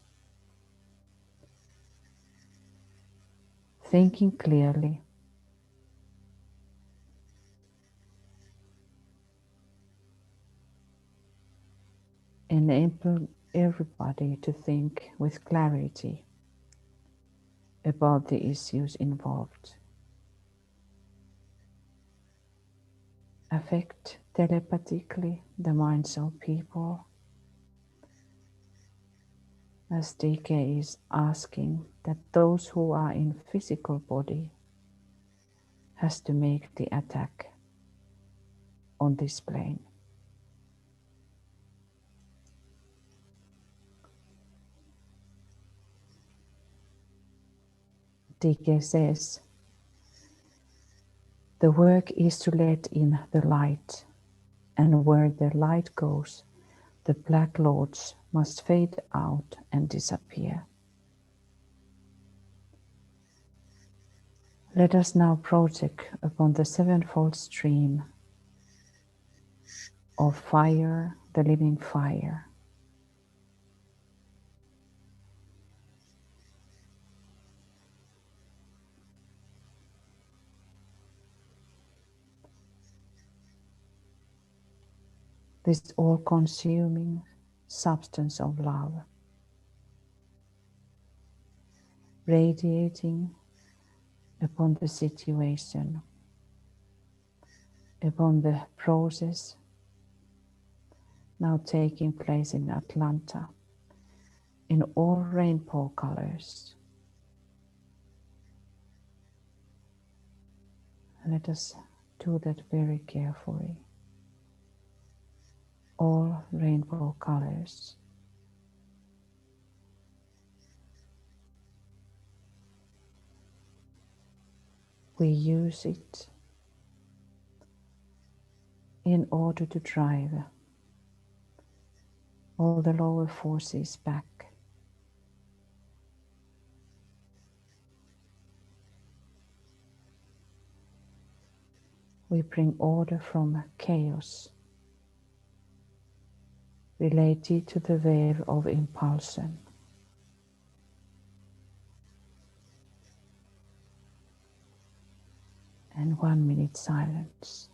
[SPEAKER 2] thinking clearly, enable everybody to think with clarity about the issues involved. Affect telepathically the minds of people, as DK is asking that those who are in physical body has to make the attack on this plane. DK says, the work is to let in the light, and where the light goes, the black lords must fade out and disappear. Let us now project upon the 7-fold stream of fire, the living fire. This all-consuming substance of love, radiating upon the situation, upon the process, now taking place in Atlanta in all rainbow colors. Let us do that very carefully. All rainbow colors. We use it in order to drive all the lower forces back. We bring order from chaos related to the wave of impulsion. And 1 minute silence.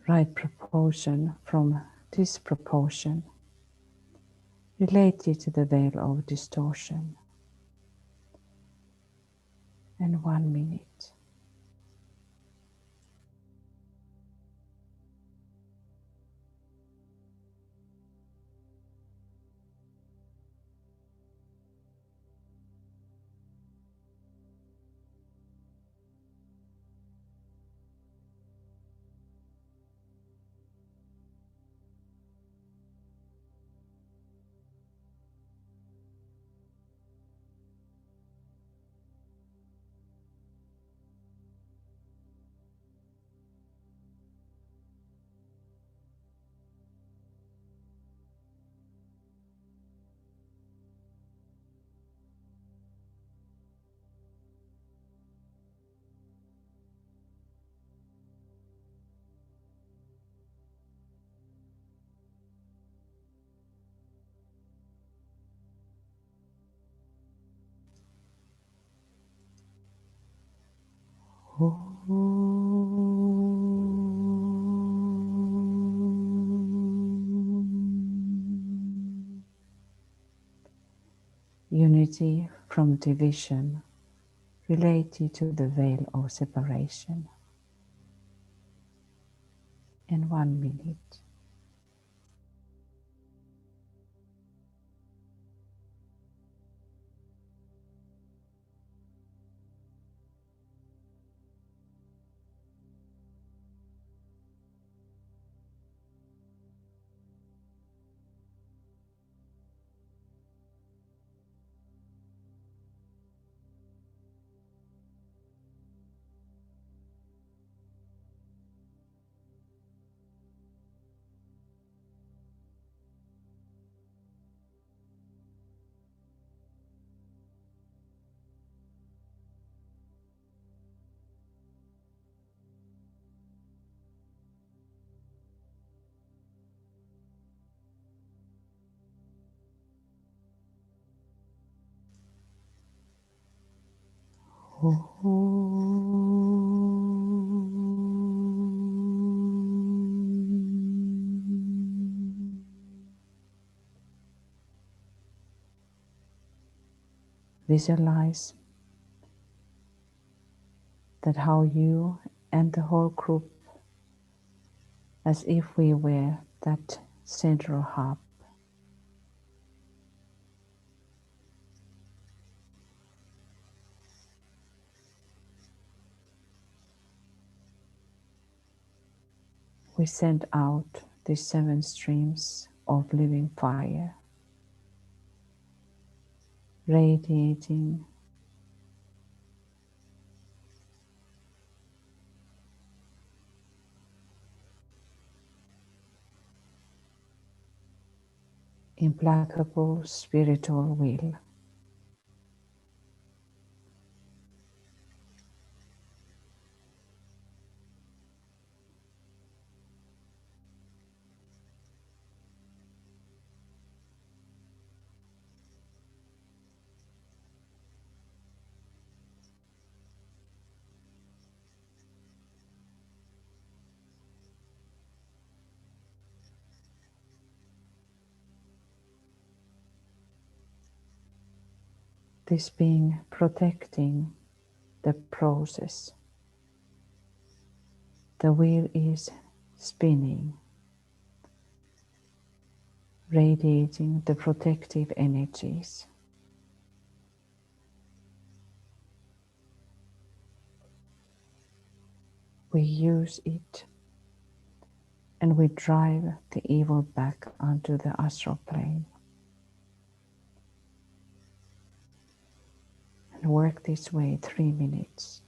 [SPEAKER 2] Right proportion from disproportion related to the veil of distortion. And 1 minute. Unity from division related to the veil of separation. In 1 minute. Visualize that how you and the whole group, as if we were that central hub. We send out these 7 streams of living fire, radiating implacable spiritual will. This being protecting the process. The wheel is spinning, radiating the protective energies. We use it and we drive the evil back onto the astral plane and work this way 3 minutes.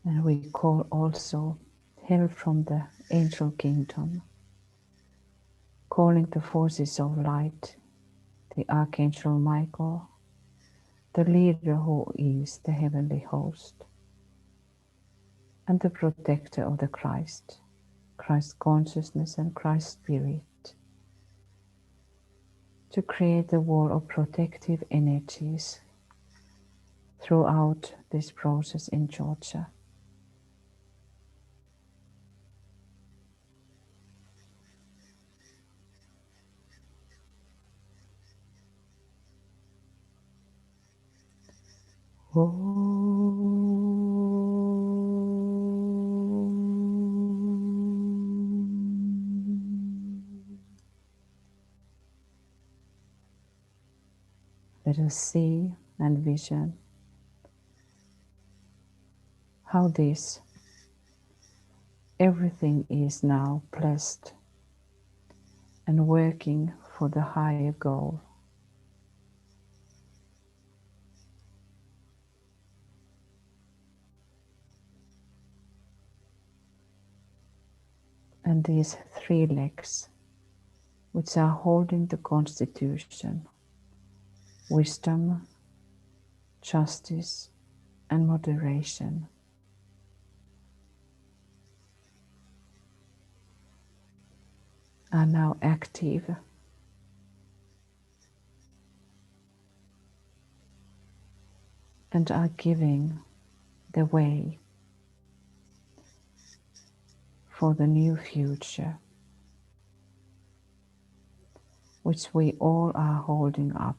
[SPEAKER 2] And we call also help from the angel kingdom, calling the forces of light, the Archangel Michael, the leader who is the heavenly host, and the protector of the Christ, Christ consciousness and Christ spirit, to create a wall of protective energies throughout this process in Georgia. Let us see and vision how this everything is now blessed and working for the higher goal. And these three legs, which are holding the Constitution, wisdom, justice, and moderation, are now active and are giving the way for the new future, which we all are holding up.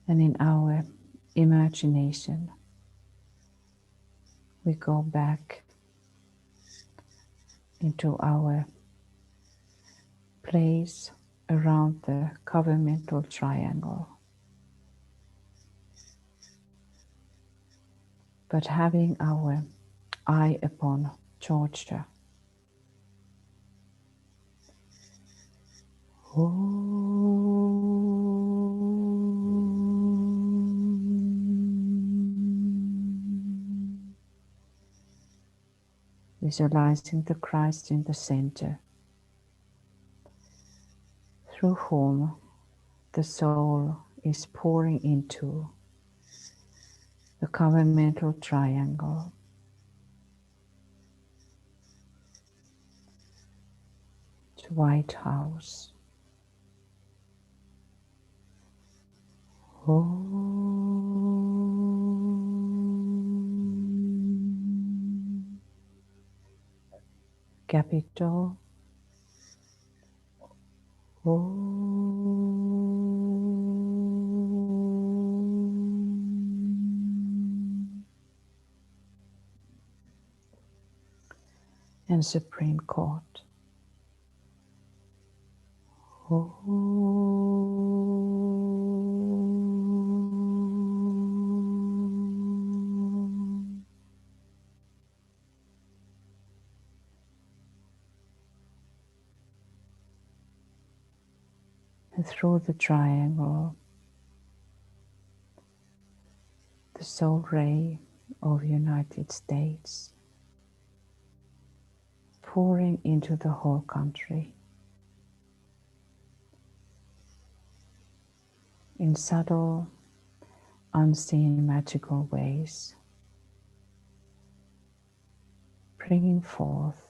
[SPEAKER 2] And in our imagination, we go back into our place around the governmental triangle, but having our eye upon Georgia. Visualizing the Christ in the center, through whom the soul is pouring into the governmental triangle, to White House. Capitol. And Supreme Court. And through the triangle, the soul ray of United States, pouring into the whole country in subtle, unseen, magical ways, bringing forth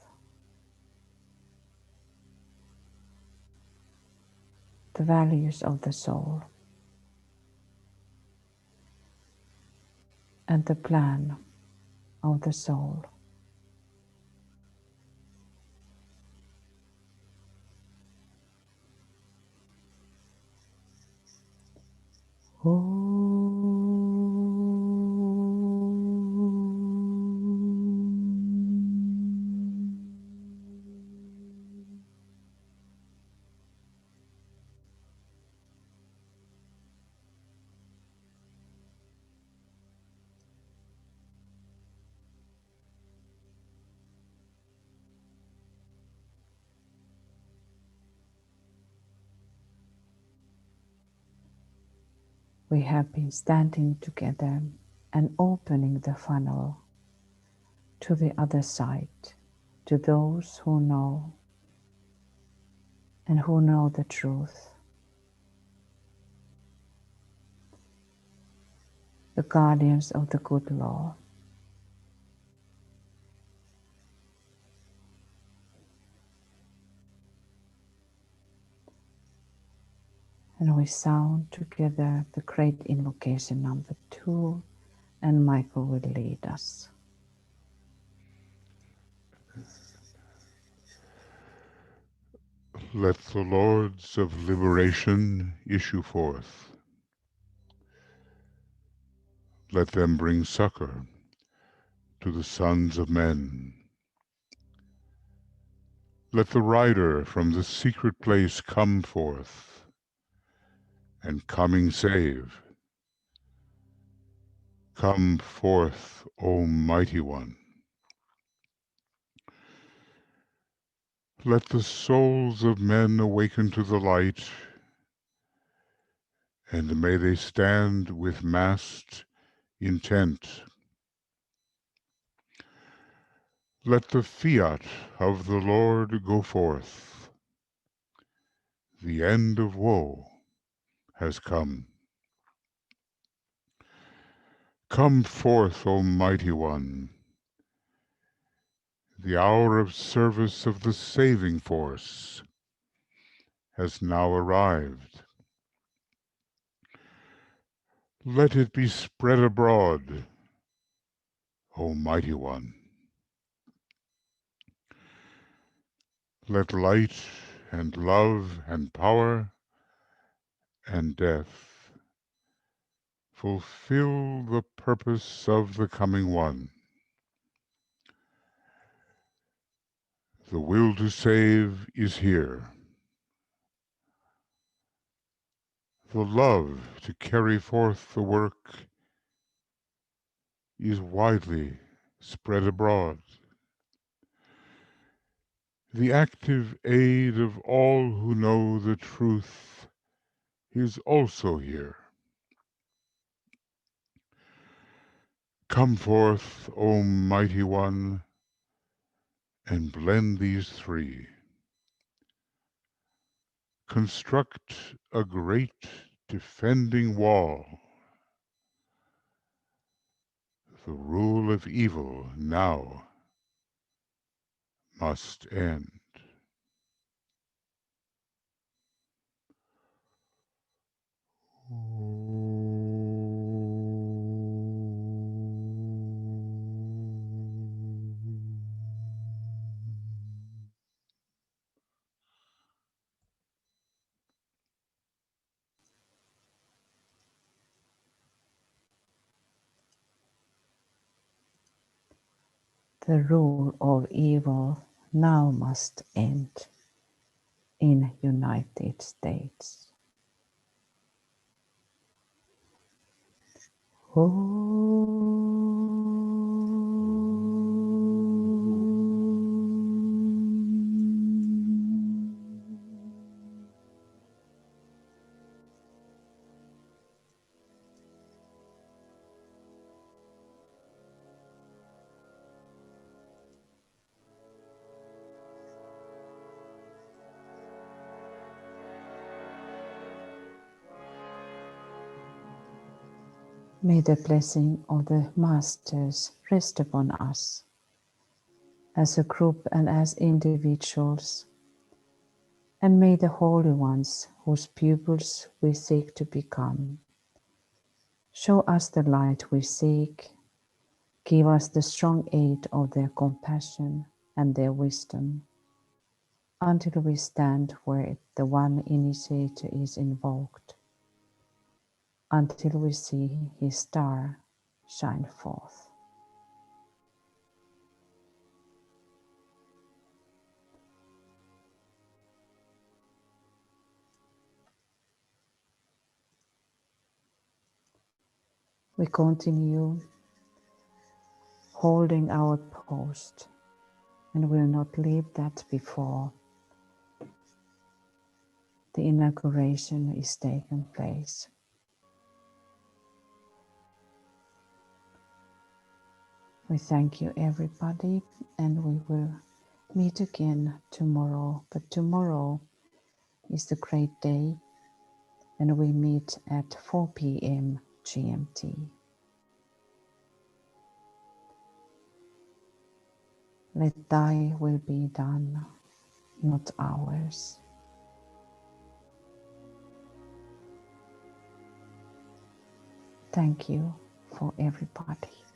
[SPEAKER 2] the values of the soul and the plan of the soul. We have been standing together and opening the funnel to the other side, to those who know and who know the truth. The guardians of the good law. And we sound together the great invocation number 2, and Michael will lead us.
[SPEAKER 1] Let the lords of liberation issue forth. Let them bring succor to the sons of men. Let the rider from the secret place come forth, and coming save. Come forth, O mighty one. Let the souls of men awaken to the light, and may they stand with massed intent. Let the fiat of the Lord go forth. The end of woe has come. Come forth, O mighty one. The hour of service of the saving force has now arrived. Let it be spread abroad, O mighty one. Let light and love and power and death fulfill the purpose of the coming one. The will to save is here. The love to carry forth the work is widely spread abroad. The active aid of all who know the truth is also here. Come forth, O mighty one, and blend these three. Construct a great defending wall. The rule of evil now must end.
[SPEAKER 2] The rule of evil now must end in United States. May the blessing of the Masters rest upon us as a group and as individuals, and may the holy ones whose pupils we seek to become show us the light we seek, give us the strong aid of their compassion and their wisdom, until we stand where the one initiator is invoked, until we see his star shine forth. We continue holding our post and will not leave that before the inauguration is taking place. We thank you, everybody, and we will meet again tomorrow. But tomorrow is a great day, and we meet at 4 p.m. GMT. Let thy will be done, not ours. Thank you for everybody.